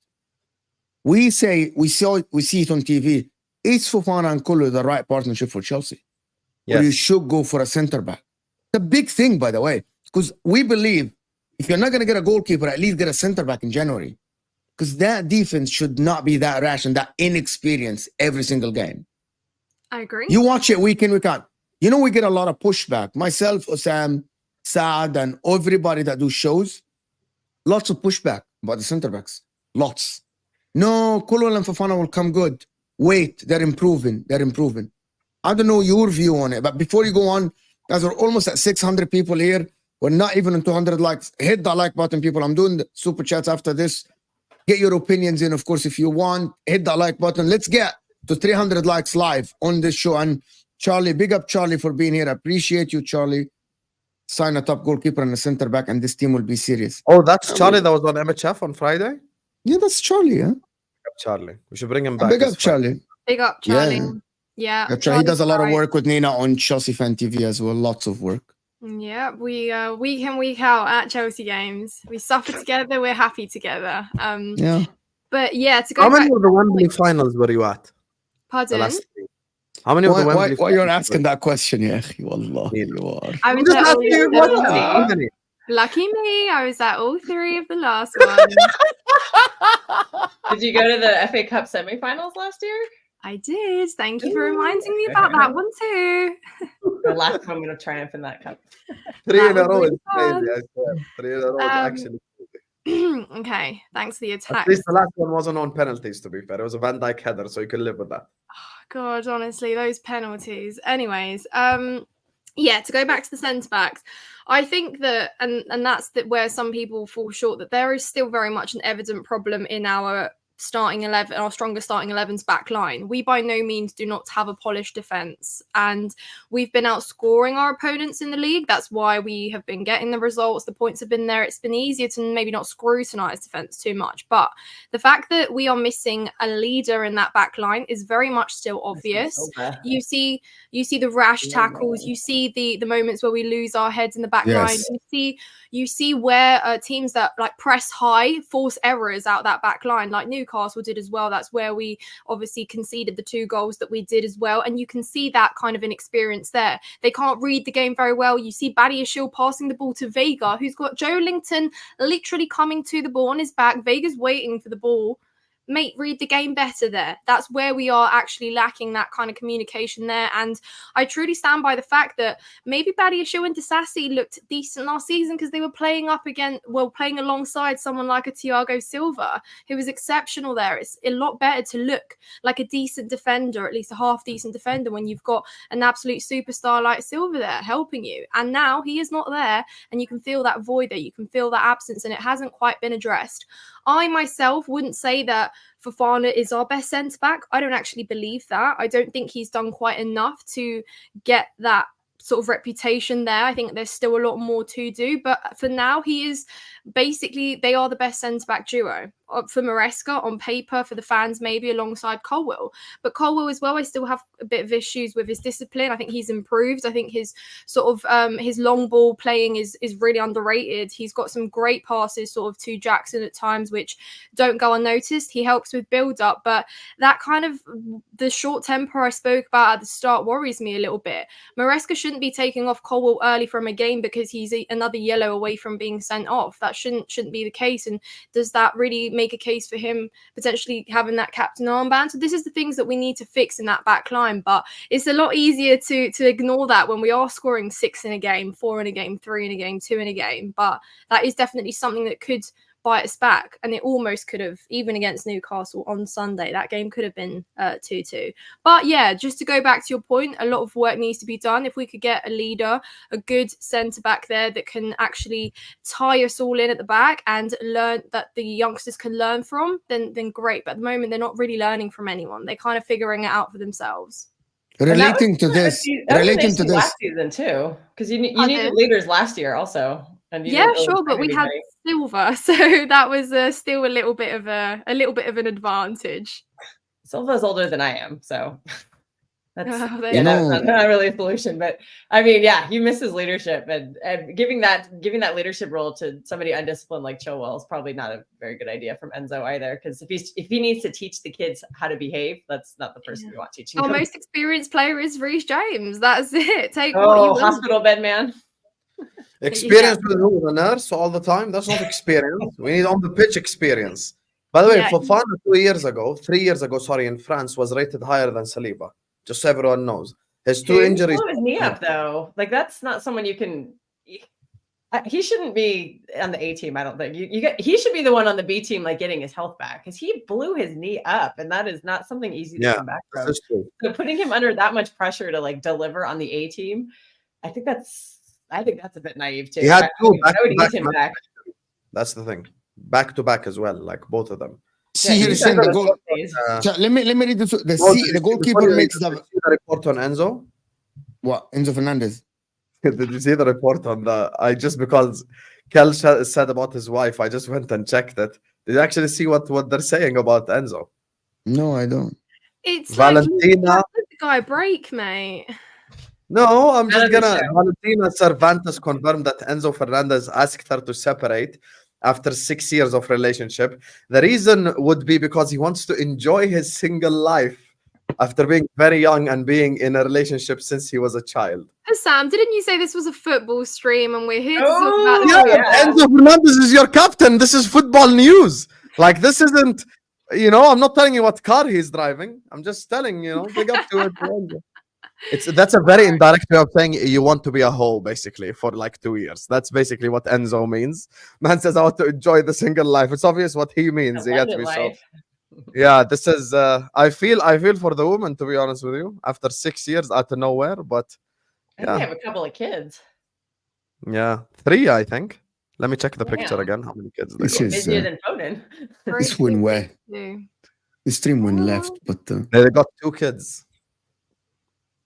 We see it on TV. Is Fofana and Colwell the right partnership for Chelsea? Yes. Or you should go for a center back. It's a big thing, by the way, because we believe if you're not going to get a goalkeeper, at least get a center back in January. Because that defense should not be that rash and that inexperienced every single game. I agree. You watch it week in, week out. You know, we get a lot of pushback. Myself, Osam, Saad, and everybody that do shows, lots of pushback about the center backs. Lots. No, Colwell and Fofana will come good. Wait, they're improving. They're improving. I don't know your view on it, but before you go on, guys, we're almost at 600 people here. We're not even on 200 likes. Hit that like button, people. I'm doing the super chats after this. Get your opinions in, of course, if you want. Hit that like button. Let's get to 300 likes live on this show. And Charlie, big up Charlie for being here. I appreciate you, Charlie. Sign a top goalkeeper and a center back, and this team will be serious. Oh, that's Charlie that was on MHF on Friday. Yeah, that's Charlie, huh? Charlie, we should bring him back. Big this up Friday. Charlie. Big up, Charlie. Yeah. Yeah. He does a lot of Charlie's work with Nina on Chelsea Fan TV as well. Lots of work. right. Yeah, we week in, week out at Chelsea games. We suffer together, we're happy together. Yeah. But yeah, to go How back. many of the Wembley finals were you at? The Pardon. last three? How many of the Wembley Why you're finals asking that question, yeah? Wallah, Yeah. you are. I I'm was just at asking you a all, question. How many? lucky me, I was at all 3 of the last ones. Did you go to the FA Cup semifinals last year? I did. Thank you for reminding me about that one too. The last time I'm going to triumph in that cup. 3 That in a was row really is crazy. I swear. 3 in a row is actually. Okay, thanks for the At text. least the last one wasn't on penalties, to be fair. It was a Van Dijk header, so you can live with that. God, honestly, those penalties. Anyways, yeah, to go back to the centre backs, I think that, and that's where some people fall short, that there is still very much an evident problem in our starting 11, our stronger starting 11's back line. We by no means do not have a polished defence, and we've been outscoring our opponents in the league. That's why we have been getting the results. The points have been there. It's been easier to maybe not scrutinise defence too much, but the fact that we are missing a leader in that back line is very much still obvious. You see the rash tackles. You see the moments where we lose our heads in the back line. You see where teams that like press high force errors out that back line, like Newcastle did as well. That's where we obviously conceded the 2 goals that we did as well. And you can see that kind of inexperience there. They can't read the game very well. You see Badiashile passing the ball to Vega, who's got Joe Linton literally coming to the ball on his back. Vega's waiting for the ball. mate, read the game better there. That's where we are actually lacking that kind of communication there. And I truly stand by the fact that maybe Badiashile and Disasi looked decent last season because they were playing playing alongside someone like a Thiago Silva, who was exceptional there. It's a lot better to look like a decent defender, at least a half decent defender, when you've got an absolute superstar like Silva there helping you. And now he is not there, and you can feel that void there. You can feel that absence, and it hasn't quite been addressed. I myself wouldn't say that Fofana is our best centre-back. I don't actually believe that. I don't think he's done quite enough to get that sort of reputation there. I think there's still a lot more to do. But for now, he is basically, they are the best centre-back duo. For Maresca, on paper, for the fans, maybe alongside Colwill. But Colwill as well, I still have a bit of issues with his discipline. I think he's improved. I think his sort of his long ball playing is really underrated. He's got some great passes sort of to Jackson at times, which don't go unnoticed. He helps with build-up. But that kind of, the short temper I spoke about at the start worries me a little bit. Maresca shouldn't be taking off Colwill early from a game because he's another yellow away from being sent off. That shouldn't be the case. And does that really make a case for him potentially having that captain armband? So this is the things that we need to fix in that back line, but it's a lot easier to ignore that when we are scoring 6 in a game, 4 in a game, 3 in a game, 2 in a game. But that is definitely something that could bite us back, and it almost could have, even against Newcastle on Sunday, that game could have been 2-2. But yeah, just to go back to your point, a lot of work needs to be done. If we could get a leader, a good centre back there that can actually tie us all in at the back and learn, that the youngsters can learn from, then great. But at the moment, they're not really learning from anyone. They're kind of figuring it out for themselves. Relating to this, last season too, because you needed leaders last year also. And yeah, sure, but we had Silva, so that was still a little bit of an advantage. Silva's older than I am, so that's that's not really a solution. But I mean, yeah, he misses leadership, and giving that leadership role to somebody undisciplined like Chilwell is probably not a very good idea from Enzo either. Because if he needs to teach the kids how to behave, that's not the person we want teaching. Our most experienced player is Reece James. That's it. Take hospital bed man. Experience with who? The nurse all the time? That's not experience. We need on the pitch experience. By the way, Fofana 3 years ago, in France was rated higher than Saliba. Just so everyone knows. His 2 injuries. He blew his knee up though. Like that's not someone you can. He shouldn't be on the A team. I don't think he should be the one on the B team, like getting his health back, because he blew his knee up, and that is not something easy to come back from. So putting him under that much pressure to like deliver on the A team, I think that's a bit naive too. He had 2 back. That's the thing. Back to back as well, like both of them. See, he's saying the goal. Let me read this. The goalkeeper makes the report on Enzo. What? Enzo Fernandez. Did you see the report on the? Because Kel said about his wife, I just went and checked it. Did you actually see what they're saying about Enzo? No, I don't. It's Valentina. Like, give the guy a break, mate. No, I'm just gonna. Valentina Cervantes confirmed that Enzo Fernandez asked her to separate after 6 years of relationship. The reason would be because he wants to enjoy his single life after being very young and being in a relationship since he was a child. Sam, didn't you say this was a football stream and we're here to talk about Enzo Fernandez is your captain. This is football news. Like, this isn't, I'm not telling you what car he's driving. I'm just telling, big up to it. That's a very indirect way of saying you want to be a hoe, basically, for like 2 years. That's basically what Enzo means. Man says, I want to enjoy the single life. It's obvious what he means. You get me? So, yeah, this is. I feel for the woman, to be honest with you. After 6 years out of nowhere, but I think they have a couple of kids. Yeah, 3, I think. Let me check the picture again. How many kids? Busier than Foden. This win where? The stream went left, but they got 2 kids.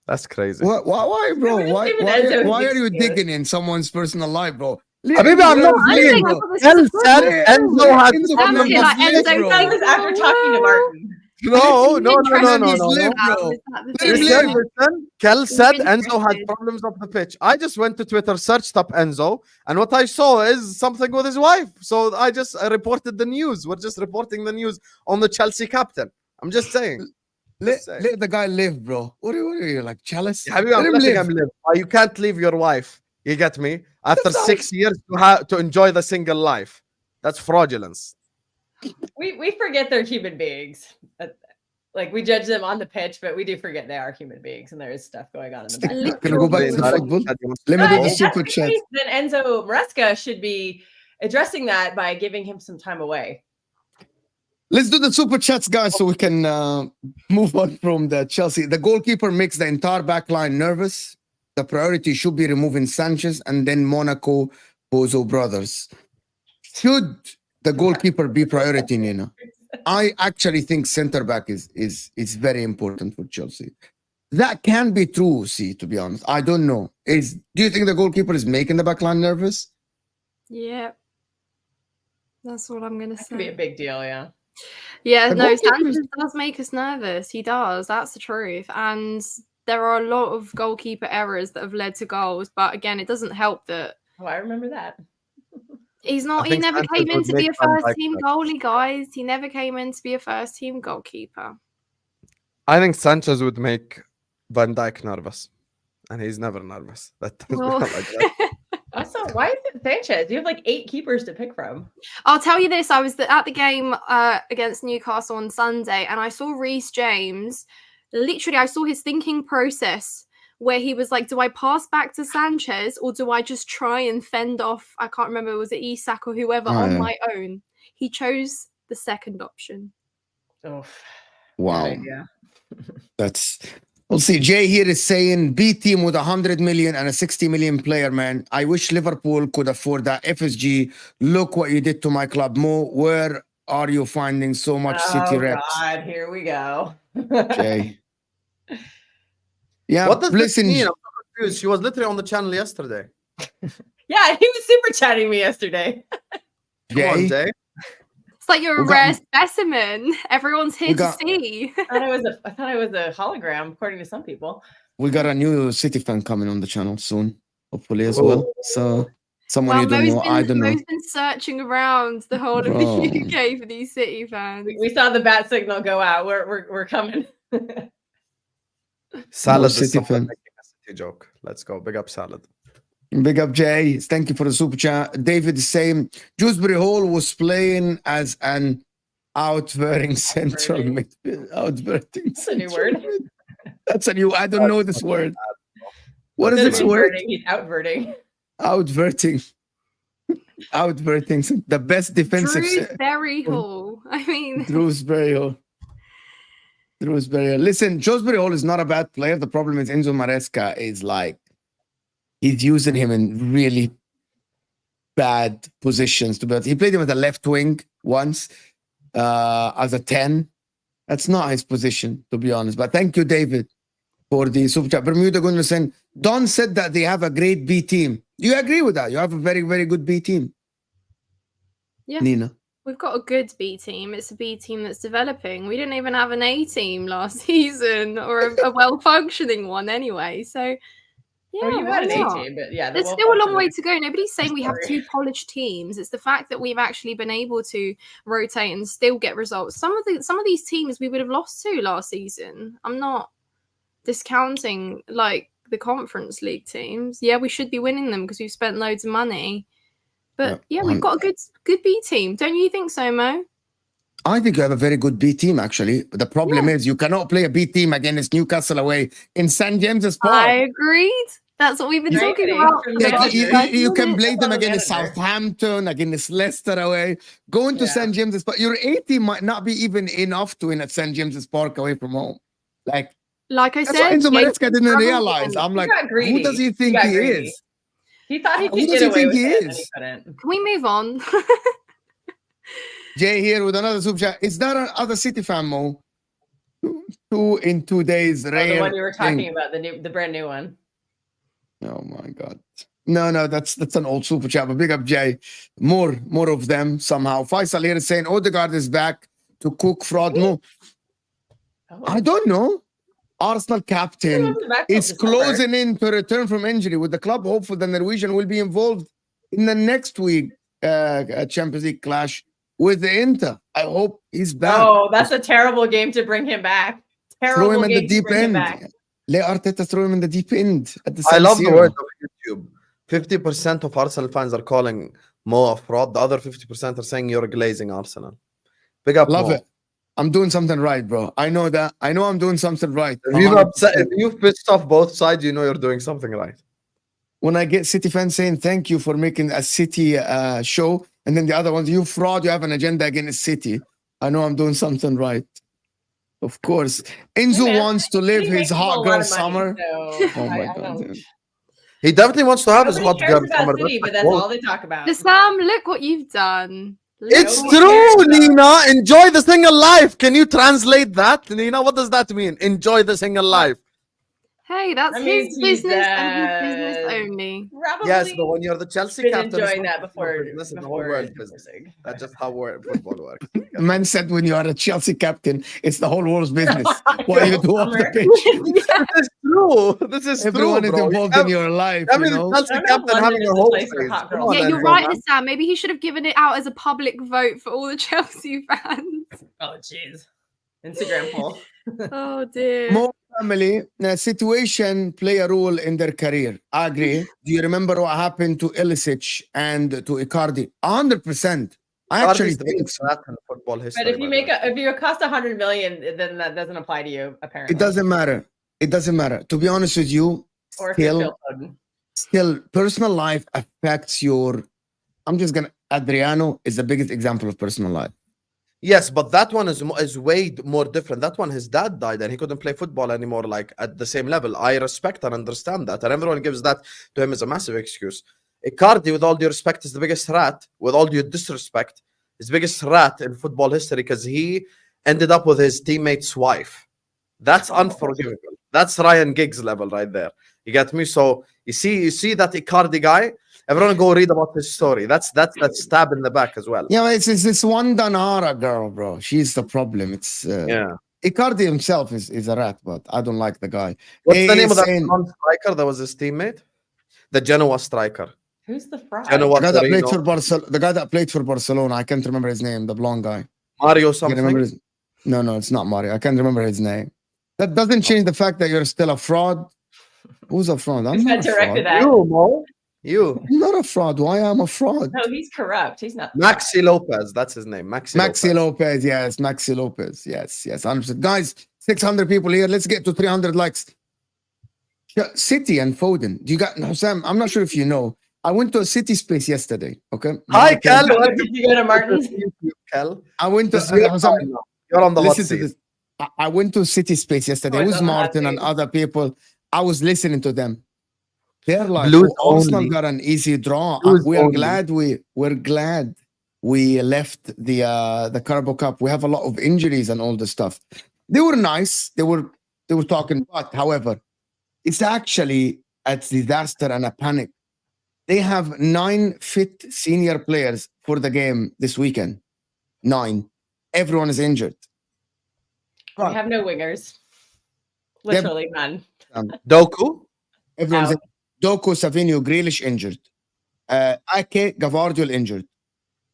That's crazy. Why, bro? Why are you digging in someone's personal life, bro? Maybe I'm not digging, bro. Enzo had problems after talking to Martin. No. Listen. Kel said Enzo had problems off the pitch. I just went to Twitter, searched up Enzo, and what I saw is something with his wife. So I just reported the news. We're just reporting the news on the Chelsea captain. I'm just saying. Let the guy live, bro. What are you, like, jealous? I'm letting him live. You can't leave your wife. You get me? After 6 years to enjoy the single life. That's fraudulence. We forget they're human beings. Like we judge them on the pitch, but we do forget they are human beings, and there is stuff going on in the background. Can I go back to the football? Let me No, do I the think super that's chat. the case, then Enzo Maresca should be addressing that by giving him some time away. Let's do the super chats, guys, so we can move on from the Chelsea. The goalkeeper makes the entire back line nervous. The priority should be removing Sanchez and then Monaco, Bozo brothers. Should the goalkeeper be priority, Nina? I actually think center back is very important for Chelsea. That can be true, see, to be honest. I don't know. Do you think the goalkeeper is making the back line nervous? Yeah. That's what I'm going to That could be a say. big deal, yeah. Yeah, The no, goalkeeper Sanchez does make us nervous. He does. That's the truth. And there are a lot of goalkeeper errors that have led to goals. But again, it doesn't help that Oh, I remember that. he's I not. He think never Sanchez came in would to be make a Van first Dijk team nervous. goalie, guys. He never came in to be a first team goalkeeper. I think Sanchez would make Van Dijk nervous, and he's never nervous. That doesn't Well, like that. Also, why is it Sanchez? You have like 8 keepers to pick from. I'll tell you this. I was at the game against Newcastle on Sunday, and I saw Reece James. Literally, I saw his thinking process where he was like, do I pass back to Sanchez or do I just try and fend off, I can't remember, was it Isak or whoever, on my own? He chose the second option. Oh, Wow. yeah. We'll see. Jay here is saying B team with 100 million and a 60 million player, man. I wish Liverpool could afford that. FSG, look what you did to my club. Mo, where are you finding so much City reps? God, here we go. Jay. Yeah, What does this listen. mean? I'm so confused. She was literally on the channel yesterday. Yeah, he was super chatting me yesterday. Come on, Jay. Jay. It's like you're a We got- rare specimen. Everyone's here We to got- see. I thought it was a hologram, according to some people. We got a new City fan coming on the channel soon, hopefully as well. So someone Well, you don't know, I don't know. Mo's been searching around the whole of Bro. the UK for these City fans. We saw the bat signal go out. We're coming. Salad City is someone fan. making a City joke. Let's go. Big up Salad. Big up, Jay. Thank you for the super chat. David is saying Dewsbury Hall was playing as an outverting central midfield. Outverting. That's a new word. That's a new. I don't know this word. What is this word? He's outverting. Outverting. Outverting. The best defensive. Drewsbury Hall. I mean, Drewsbury Hall. Drewsbury Hall. Listen, Dewsbury Hall is not a bad player. The problem is Enzo Maresca is like, he's using him in really bad positions. He played him as a left wing once, as a 10. That's not his position, to be honest. But thank you, David, for the super chat. Bermuda Gunderson. Don said that they have a great B team. Do you agree with that? You have a very, very good B team. Yeah. Nina. we've got a good B team. It's a B team that's developing. We didn't even have an A team last season or a well-functioning one anyway. So, yeah, you why had an A not? team, but yeah, There's still a long way to go. Nobody's saying we have two polished teams. It's the fact that we've actually been able to rotate and still get results. Some of these teams we would have lost to last season. I'm not discounting like the Conference League teams. Yeah, we should be winning them because we've spent loads of money. But yeah, we've got a good B team. Don't you think so, Mo? I think you have a very good B team, actually. But the problem is you cannot play a B team against Newcastle away in St. James's Park. I agreed. That's what we've been talking about. Like, you can play them against manager. Southampton, against Leicester away. Going to St. James's Park, your A team might not be even enough to win at St. James's Park away from home. Like I that's said, what Enzo Jason Maresca didn't struggled realize. again. I'm like, got greedy. who does he think got he greedy. is? He thought he Who could does get he away think with he it, and is? he couldn't. Can we move on? Jay here with another super chat. Is that another City fan, Mo? Two in 2 days. Oh, Rare the one you were talking thing. about, the brand new one. Oh my God. No, that's an old super chat. But big up, Jay. More of them somehow. Faisal here is saying Odegaard is back to cook fraud. Mo. Oh. I don't know. Arsenal captain wasn't back till is December. closing in to return from injury. With the club hopeful the Norwegian will be involved in the next week Champions League clash with the Inter. I hope he's back. Oh, that's a terrible game to bring him back. Terrible Throw him in the game to deep bring him end. back. Let Arteta throw him in the deep end. At the I San love the Siro. word of YouTube. 50% of Arsenal fans are calling Mo a fraud. The other 50% are saying you're glazing Arsenal. Big up, Love Mo. it. I'm doing something right, bro. I know that. I know I'm doing something right. If you've upset, 100%. if you've pissed off both sides, you know you're doing something right. When I get City fans saying thank you for making a City show, and then the other ones, you fraud, you have an agenda against City. I know I'm doing something right. Of course. Enzo man, wants to live He his makes people hot a lot girl of money, summer. so Oh my I God, don't. dude. He definitely wants to have his Nobody hot cares girl about summer. City, but That's that's quote. all they talk about. Sam, look what you've done. Look It's Nobody what- cares true, about- Nina. Enjoy the single life. Can you translate that, Nina? What does that mean? Enjoy the single life. Hey, that's I mean, his business and his business he's, only. Probably Yes, but when you're the Chelsea been captain, it's enjoying not that just your before. business, it's the whole Before world's business. divorcing. That's just how football works. Man said when you are a Chelsea captain, it's the whole world's business. What you do off the Summer. pitch. This is true. This is Everyone true, is bro. involved in your life, I you mean, know. Chelsea I don't know if captain London having is a the whole place for phase. hot Come girls. on, Yeah, you're Enzo, right, man. Sam. Maybe he should have given it out as a public vote for all the Chelsea fans. Oh, jeez. Instagram poll. Oh dear. More family situation play a role in their career. I agree. Do you remember what happened to Ilicic and to Icardi? 100%. I actually Icardi's the think biggest rat in football history. But if you by the make way. if you cost 100 million, then that doesn't apply to you, apparently. it doesn't matter. It doesn't matter. To be honest with you, Or if you're still, Phil Foden. still personal life affects your. I'm just gonna. Adriano is the biggest example of personal life. Yes, but that one is way more different. That one, his dad died and he couldn't play football anymore, like at the same level. I respect and understand that, and everyone gives that to him as a massive excuse. Icardi, with all due respect, is the biggest rat. With all due disrespect, is the biggest rat in football history because he ended up with his teammate's wife. That's unforgivable. That's Ryan Giggs level right there. You get me? So you see that Icardi guy. Everyone go read about his story. That's that stab in the back as well. Yeah, it's this one Danara girl, bro. She's the problem. It's Yeah. Icardi himself is a rat, but I don't like the guy. What's the name of that Saying- striker that was his teammate? The Genoa striker. Who's the fraud? Genoa The guy that played Torino. for Barcelona. The guy that played for Barcelona. I can't remember his name. The blonde guy. Mario I can't something. remember his. No, it's not Mario. I can't remember his name. That doesn't change the fact that you're still a fraud. Who's a fraud? I'm Who's not that a directed fraud. at? You, Mo. You. I'm not a fraud. Why am I a fraud? No, he's corrupt. He's not. Maxi Lopez. That's his name. Maxi Lopez. Yes, Maxi Lopez. Yes. 100%. Guys, 600 people here. Let's get to 300 likes. Yeah, City and Foden. Do you got Sam? I'm not sure if you know. I went to a City space yesterday. Okay. Hi, Cal. Did you go to Martin's? Cal. I went to. This is your Hussam, time now. You're on the hot listen to seat. this. I went to City Space yesterday. Oh, It it's was on the hot Martin and seat. other people. I was listening to them. They're like, Blues oh, Arsenal only. got an easy draw. Blues We're only. glad we left the Carabao Cup. We have a lot of injuries and all this stuff. They were nice. They were talking, but however, it's actually a disaster and a panic. They have 9 fit senior players for the game this weekend. 9. Everyone is injured. We have no wingers. Literally none. Doku. Everyone's Out. Doku, Savinho, Grealish injured. Ake, Gavardiol injured.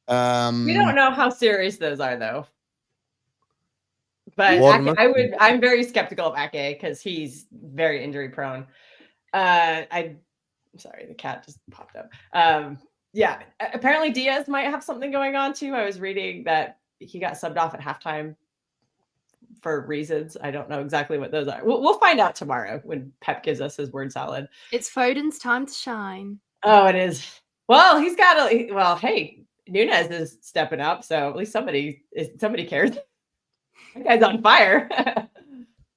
We don't know how serious those are, though. But Ake, Bournemouth. I'm very skeptical of Ake because he's very injury prone. I'm sorry, the cat just popped up. Yeah, apparently Diaz might have something going on too. I was reading that he got subbed off at halftime for reasons. I don't know exactly what those are. We'll find out tomorrow when Pep gives us his word salad. It's Foden's time to shine. Oh, it is. Well, he's got a well. Hey, Nunez is stepping up, so at least somebody cares. That guy's on fire.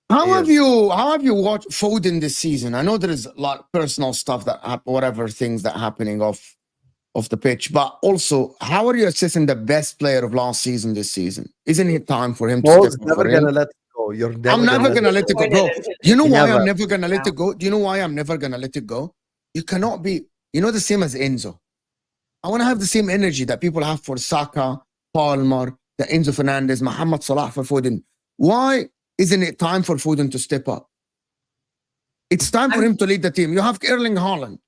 How He have is. you watched Foden this season? I know there is a lot of personal stuff whatever things that happening off the pitch, but also how are you assessing the best player of last season this season? Isn't it time for him to Mo's step up never for him? gonna let it go. You're never I'm never gonna let it go, bro. Disappointed in Do you know why Never. I'm never gonna let No. it go? Do you know why I'm never gonna let it go? You cannot be, the same as Enzo. I want to have the same energy that people have for Saka, Palmer, the Enzo Fernandez, Mohamed Salah for Foden. Why isn't it time for Foden to step up? It's time for him to lead the team. You have Erling Haaland.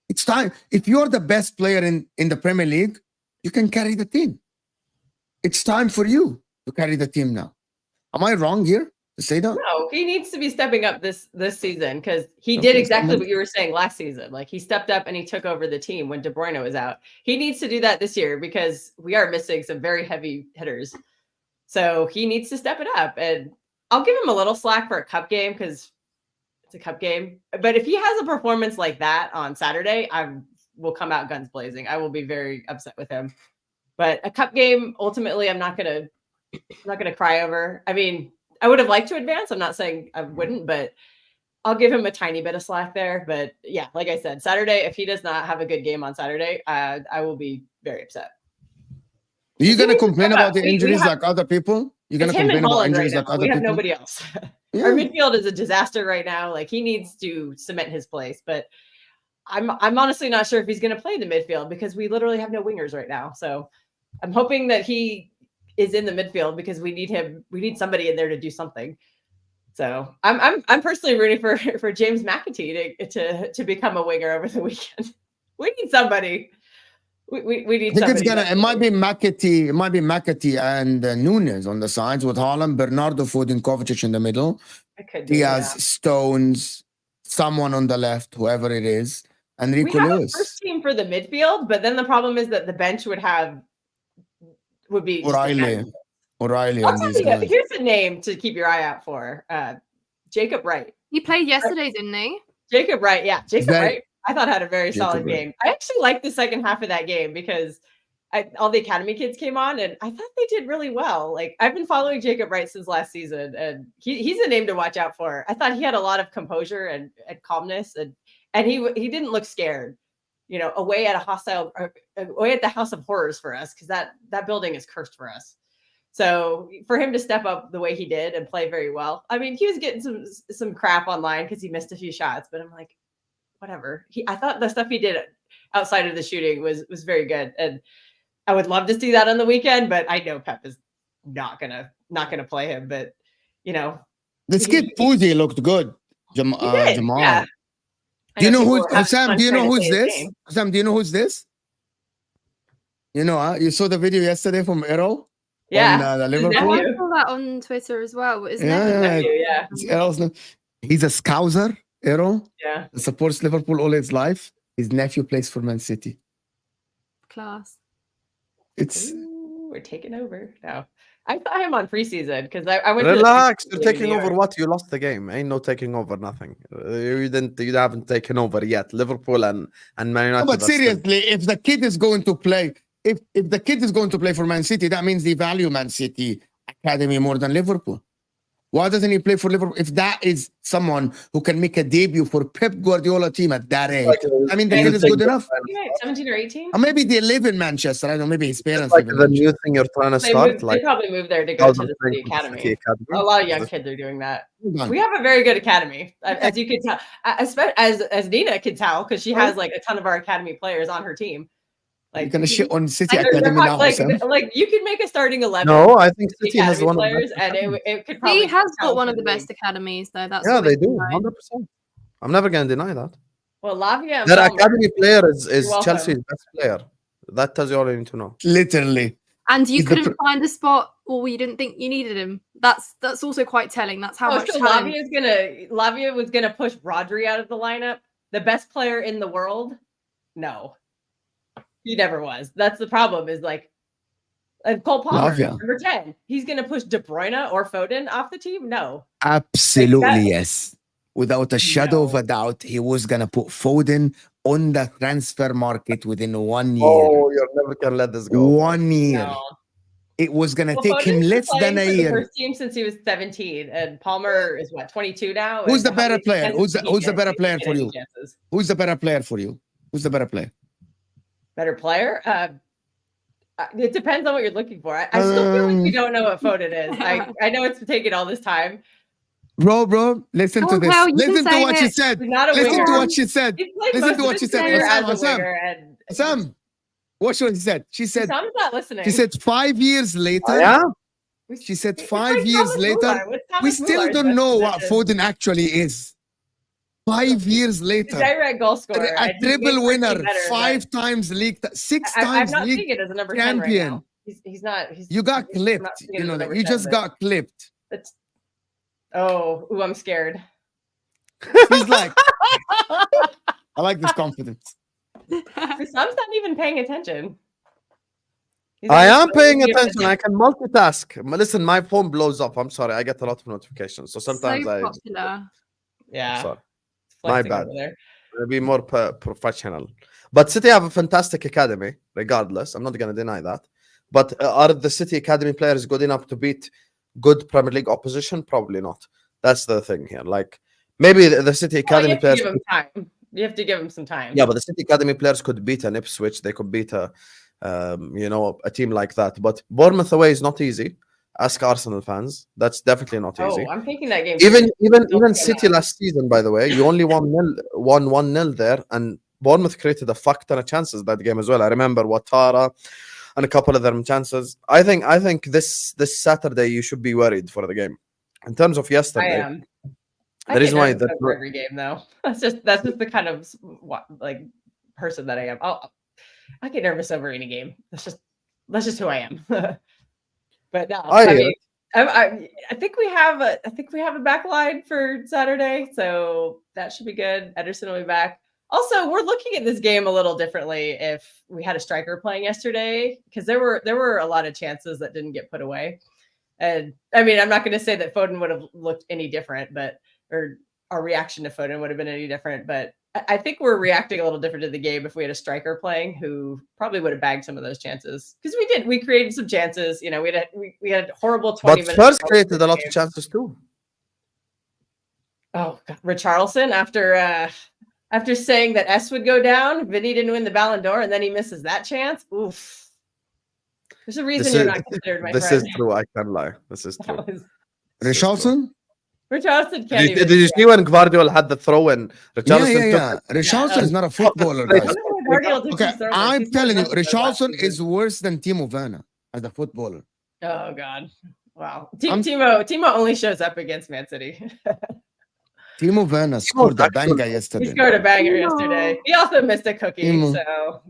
It's time. If you're the best player in the Premier League, you can carry the team. It's time for you to carry the team now. Am I wrong here to say that? No, he needs to be stepping up this season because he did Okay, exactly so- what you were saying last season. Like he stepped up and he took over the team when De Bruyne was out. He needs to do that this year because we are missing some very heavy hitters. So he needs to step it up. And I'll give him a little slack for a cup game because it's a cup game. But if he has a performance like that on Saturday, I will come out guns blazing. I will be very upset with him. But a cup game, ultimately, I'm not gonna cry over. I mean, I would have liked to advance. I'm not saying I wouldn't, but I'll give him a tiny bit of slack there. But yeah, like I said, Saturday, if he does not have a good game on Saturday, I will be very upset. Are you going to complain about the injuries like other people? You're going to complain about injuries like other people? We have nobody else. Yeah. Our midfield is a disaster right now. Like he needs to cement his place, but I'm honestly not sure if he's going to play the midfield because we literally have no wingers right now. So I'm hoping that he is in the midfield because we need him. We need somebody in there to do something. So I'm personally rooting for James McAtee to become a winger over the weekend. We need somebody. We need I think somebody. it might be McAtee. It might be McAtee and Nunes on the sides with Haaland, Bernardo, Foden, Kovacic in the middle. Diaz, Stones, someone on the left, whoever it is, and Rico we have Lewis. A first team for the midfield, but then the problem is that the bench would be O'Reilly. I'll tell you, here's a name to keep your eye out for. Jacob Wright. He played yesterday, didn't he? Jacob Wright, yeah. Jacob Wright, I thought had a very solid Wright. game. I actually liked the second half of that game because all the academy kids came on and I thought they did really well. Like I've been following Jacob Wright since last season and he's a name to watch out for. I thought he had a lot of composure and calmness and he didn't look scared, you know, away at the House of Horrors for us because that building is cursed for us. So for him to step up the way he did and play very well, I mean, he was getting some crap online because he missed a few shots, but I'm like, whatever. I thought the stuff he did outside of the shooting was very good, and I would love to see that on the weekend. But I know Pep is not gonna play him. But you know, this kid Fuzi looked good. Jamal. Yeah. Do you know who's HUSAM? Do you know who's this? HUSAM, do you know who's this? You know, you saw the video yesterday from Errol. Yeah, on, Liverpool. I saw that on Twitter as well. Isn't It's Errol's. He's a Scouser, Errol. Yeah, he supports Liverpool all his life. His nephew plays for Man City. Class. We're taking over now. I saw him on preseason because I went. Relax, you're taking over what? You lost the game. Ain't no taking over nothing. You haven't taken over yet. Liverpool and Man United. No, but seriously, if the kid is going to play, if the kid is going to play for Man City, that means they value Man City academy more than Liverpool. Why doesn't he play for Liverpool? If that is someone who can make a debut for Pep Guardiola team at that age, I mean, the kid is good enough. 17 or 18? Or maybe they live in Manchester. I don't know. Maybe his parents like live in the Manchester. new thing you're trying to start. They probably moved there to go to the City Academy. A lot of young kids are doing that. We have a very good academy, as you can tell, as Nina can tell, because she has like a ton of our academy players on her team. Like you're gonna shit on City Academy now. Like you can make a starting 11. No, I think City has one players, and it could probably. He has got one of the best academies, though. That's they do 100%. I'm never gonna deny that. Well, Lavia. Their academy player is Chelsea's best player. That tells you all you need to know. Literally. And you couldn't find a spot, or you didn't think you needed him. That's also quite telling. That's how much. So Lavia was gonna push Rodri out of the lineup, the best player in the world. No. He never was. That's the problem. Is like, and Cole Palmer, number 10. He's going to push De Bruyne or Foden off the team. No, absolutely yes. Without a shadow of a doubt, he was going to put Foden on the transfer market within 1 year. Oh, you're never going to let this go. 1 year. No. It was going to take him less than a year. First team since he was 17, and Palmer is what 22 now. Who's the better player? Who's the better player for you? Who's the better player for you? Who's the better player? Better player? It depends on what you're looking for. I still feel like we don't know what Foden is. I know it's taken all this time. Bro, listen to this. Listen to what she said. Listen to what she said. Listen to what she said. Sam, what she said? She said, Sam's not listening. She said 5 years later. Yeah. She said 5 years later. We still don't know what Foden actually is. 5 years later, a direct goal scorer, a triple winner, 5 times league, 6 times I'm not league seeing it as a number champion. 10 right now. He's not. You got clipped. You know that. You just got clipped. I'm scared. He's like, I like this confidence. Sam's not even paying attention. He's I always am paying telling me attention. I can multitask. Listen, my phone blows up. I'm sorry. I get a lot of notifications. So sometimes So I'm popular. Yeah, sorry. it's My flexing bad. over there. I'll be more professional. But City have a fantastic academy, regardless. I'm not going to deny that. But are the City academy players good enough to beat good Premier League opposition? Probably not. That's the thing here. Like maybe the City Well, academy you have to players. give him time. You have to give him some time. Yeah, but the City academy players could beat an Ipswich. They could beat a, a team like that. But Bournemouth away is not easy. Ask Arsenal fans. That's definitely not easy. Oh, I'm taking that game. Even Don't City forget last season, by the way, you only won 1-0 there, and Bournemouth created a fuck ton of chances that game as well. I remember Ouattara and a couple of them chances. I think this Saturday you should be worried for the game. In terms of I yesterday, am. the reason why that for every game though. That's just the kind of like person that I am. I get nervous over any game. That's just who I am. But no, I mean, I think we have a back line for Saturday, so that should be good. Ederson will be back. Also, we're looking at this game a little differently if we had a striker playing yesterday, because there were a lot of chances that didn't get put away. And I mean, I'm not going to say that Foden would have looked any different, or our reaction to Foden would have been any different, but I think we're reacting a little different to the game if we had a striker playing who probably would have bagged some of those chances, because we created some chances. You know, we had horrible 20 minutes. But first created a lot of chances too. Oh, God. Richarlison, after saying that S would go down, Vinny didn't win the Ballon d'Or, and then he misses that chance. Oof. There's a reason you're not considered my friend. This is true. I can't lie. This is true. Richarlison? Richarlison can't even. Did you see when Guardiola had the throw in? Richarlison Yeah. Richarlison is not a footballer, guys. Okay, I'm telling you, Richarlison is worse than Timo Werner as a footballer. Oh God! Wow. Timo only shows up against Man City. Timo Werner scored a banger yesterday. He scored a banger yesterday. He also missed a cookie, so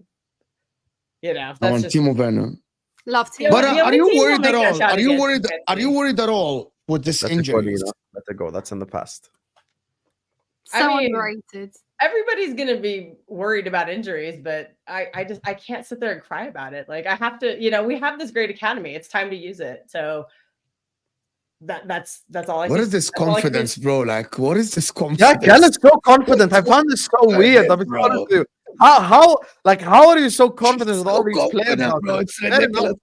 that's I want just Timo Werner. Love Timo. But The are only you team will worried make at that all? shot Are you against worried? Man Are you City. worried at all with this injury? Let it go. That's in the past. So I mean, underrated. Everybody's gonna be worried about injuries, but I can't sit there and cry about it. Like I have to, we have this great academy. It's time to use it. So that's all I. What is this confidence, bro? Like, what is this Yeah, confidence? Gal is so confident. I found this so weird. I'm Bro. honest with you. How are you so confident with all these players? confident, bro. It's Oh, Fair enough.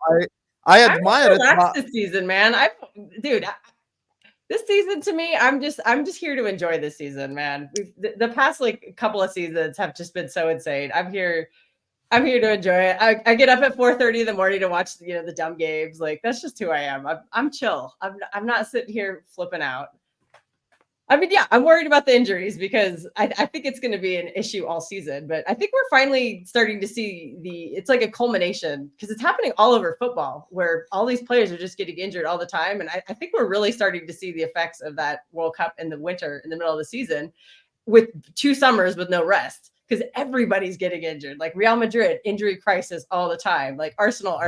I admire it. Relaxed but- this season, man. This season to me, I'm just here to enjoy this season, man. The past couple of seasons have just been so insane. I'm here to enjoy it. I get up at 4:30 in the morning to watch the dumb games. Like that's just who I am. I'm chill. I'm not sitting here flipping out. I mean, yeah, I'm worried about the injuries because I think it's going to be an issue all season. But I think we're finally starting to see it's like a culmination because it's happening all over football where all these players are just getting injured all the time. And I think we're really starting to see the effects of that World Cup in the winter, in the middle of the season, with 2 summers with no rest because everybody's getting injured. Like Real Madrid, injury crisis all the time. Like Arsenal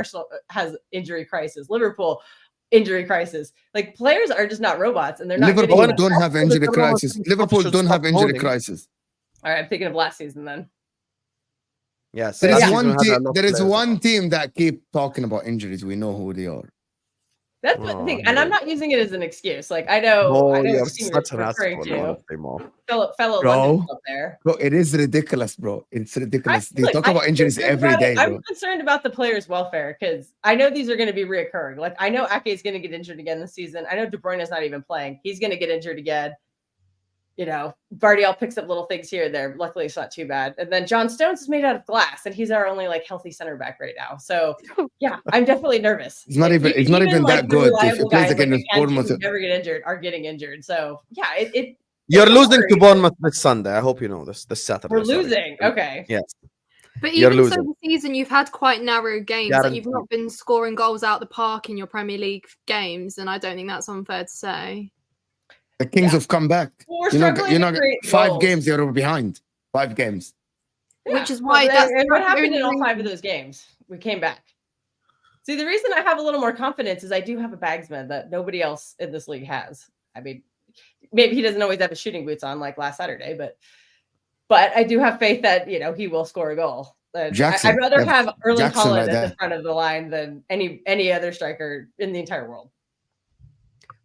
has injury crisis. Liverpool, injury crisis. Like players are just not robots, and they're not. Liverpool don't have injury crisis. Liverpool don't have injury crisis. All right, I'm thinking of last season then. Yes, There last is season one we had a team. lot of There is players. one team that keep talking about injuries. We know who they are. That's the thing, and I'm not using it as an excuse. Like I know, Oh, I know you're what team such you're an referring asshole, to. honestly, Mo. Fellow Bro. London club there. Bro, it is ridiculous, bro. It's ridiculous. They talk about injuries I'm every day, bro. I'm concerned about the players' welfare because I know these are going to be reoccurring. Like I know Ake is going to get injured again this season. I know De Bruyne is not even playing. He's going to get injured again. Vardiel picks up little things here and there. Luckily, it's not too bad. And then John Stones is made out of glass, and he's our only healthy center back right now. So yeah, I'm definitely nervous. He's not even that good. If he plays against Bournemouth, never get injured, are getting injured. So yeah, You're losing to Bournemouth this Sunday. I hope you know this. This Saturday. We're sorry. losing. Okay. Yes. But You're even so, losing. this season you've had quite narrow games. Like you've Guaranteed. not been scoring goals out the park in your Premier League games, and I don't think that's unfair to say. the Kings have come back. Well, we're struggling to create 5 goals. games they were behind. 5 games. Which is why and what happened in all 5 of those games? We came back. See, the reason I have a little more confidence is I do have a bagsman that nobody else in this league has. I mean, maybe he doesn't always have his shooting boots on like last Saturday, but I do have faith that he will score a goal. Jackson. I'd rather have Erling Jackson Haaland right at there. the front of the line than any other striker in the entire world.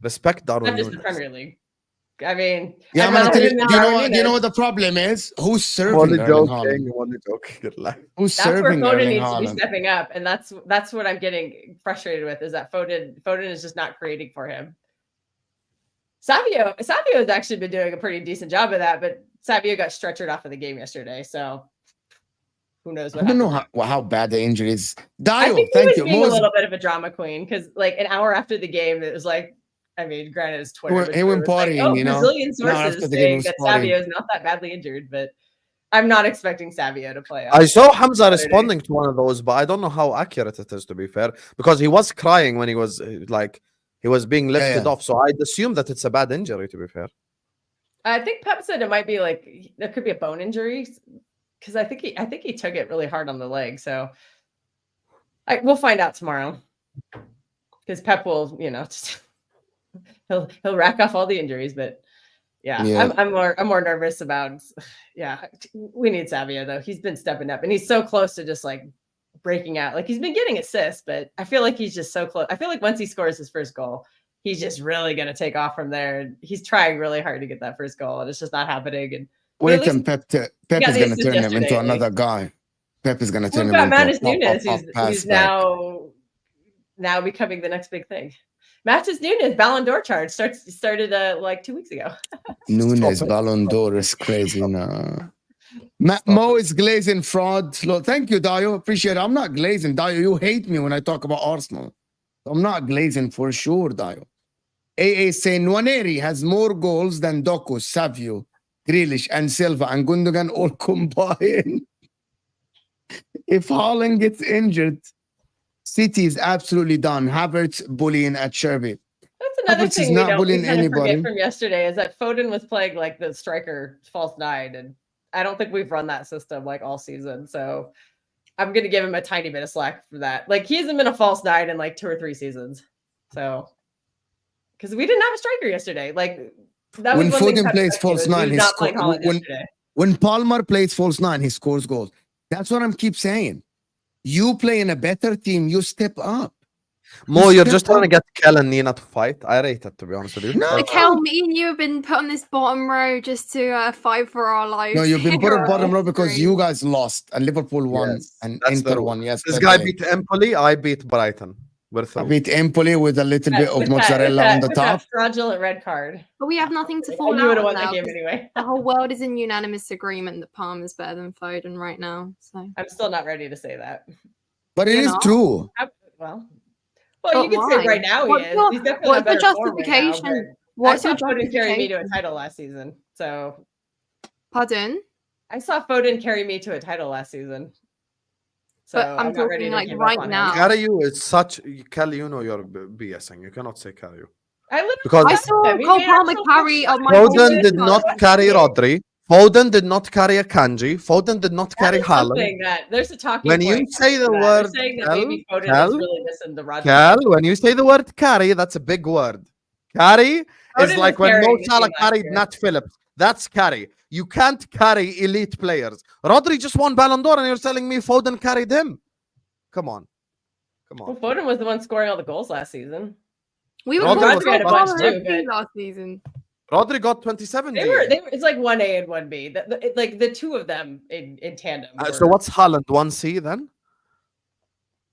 Respect Darwin Not just the Núñez. Premier League. I mean, Yeah, I'd I'm gonna rather tell you. him Do than you know Darwin what? Do you know Núñez. what the problem is? Who's I'm serving only Erling joking. Haaland? I'm only joking. Who's That's where serving Foden Erling needs to be Haaland? stepping up, and that's what I'm getting frustrated with. Is that Foden is just not creating for him. Savio has actually been doing a pretty decent job of that, but Savio got stretchered off of the game yesterday, so who knows what I don't know happened. how bad the injury is. I Dio, think he thank was you. being Mo a is- little bit of a drama queen because, like, an hour after the game, it was like, I mean, granted, it's Twitter. He went but it was like, partying, you know. Brazilian No, after sources the game, he saying was that partying. Savio is not that badly injured, but I'm not expecting Savio to play. I saw Hamza Saturday. responding to one of those, but I don't know how accurate it is, to be fair, because he was crying when he was like he was being lifted yeah. off. So I'd assume that it's a bad injury, to be fair. I think Pep said it might be like there could be a bone injury because I think he took it really hard on the leg. So we'll find out tomorrow because Pep will, just, he'll rack off all the injuries. But yeah. I'm more nervous about. Yeah, we need Savio though. He's been stepping up and he's so close to just like breaking out. Like he's been getting assists, but I feel like he's just so close. I feel like once he scores his first goal, he's just really going to take off from there. And he's trying really hard to get that first goal, and it's just not happening. And Wait till Pep is going to turn him into another guy. Pep is going to turn him into Matis Nunes, who's now becoming the next big thing. Matis Nunes, Ballon d'Or charge started like 2 weeks ago. Nunes Ballon d'Or is crazy. No. Mo is glazing fraud. Thank you, Dio. Appreciate it. I'm not glazing. Dio, you hate me when I talk about Arsenal. I'm not glazing for sure, Dio. AA say Nwaneri has more goals than Doku, Savio, Grealish, and Silva, and Gundogan all combined. If Haaland gets injured, City is absolutely done. Havertz bullying at Sherby. That's another Havertz is thing not bullying we kind of anybody. forget from yesterday is that Foden was playing like the striker false nine, and I don't think we've run that system like all season. So I'm going to give him a tiny bit of slack for that. Like he hasn't been a false nine in like 2 or 3 seasons. So because we didn't have a striker yesterday. Like that when was one Foden plays false nine, when Palmer plays false nine, he scores goals. That's what I'm keep saying. You play in a better team, you step up. Mo, you're just trying to get Kel and Nina to fight. I rate it, to be honest with you. No. Kel, me and you have been put on this bottom row just to fight for our lives. No, you've been put on bottom row because History. you guys lost and Liverpool won and Inter won yesterday. This guy beat Empoli, I beat Brighton. I beat Empoli with a little bit of mozzarella on the top. That fraudulent red card. But we have nothing to fall You would out have won now. the game anyway. The whole world is in unanimous agreement that Palmer's better than Foden right now. So I'm still not ready to say that. But it is true. Well, But you can say right now he is. He's definitely what's the better form justification? right now, What's I your saw Foden carry me to a justification? title last season. So Pardon? I saw Foden carry me to a title last season. So But I'm not ready talking to like give right up on now. him. Carry you is such. Kelly, you know you're BSing. You cannot say carry you. I literally Because I saw We Cole made Palmer ourselves carry look on my Foden did Foden not was carry good. Rodri. Foden did not carry Akanji. Foden did not carry Haaland. There's a talking When you point say the for that. word They're saying that Kel, maybe Foden Kel, is really missing the Rodri. Kel, when you say the word carry, that's a big word. Carry Foden is like was when Mo carrying the Salah team last carried year. Nat Phillips. That's carry. You can't carry elite players. Rodri just won Ballon d'Or and you're telling me Foden carried him. Come on. Well, Foden was the one scoring all the goals last season. We were Rodri calling was Cole had a bunch Palmer too, MVP but- last season. Rodri got 27 They were it's like 1A and 1B. Like the two of them in tandem. So what's Haaland? 1C then?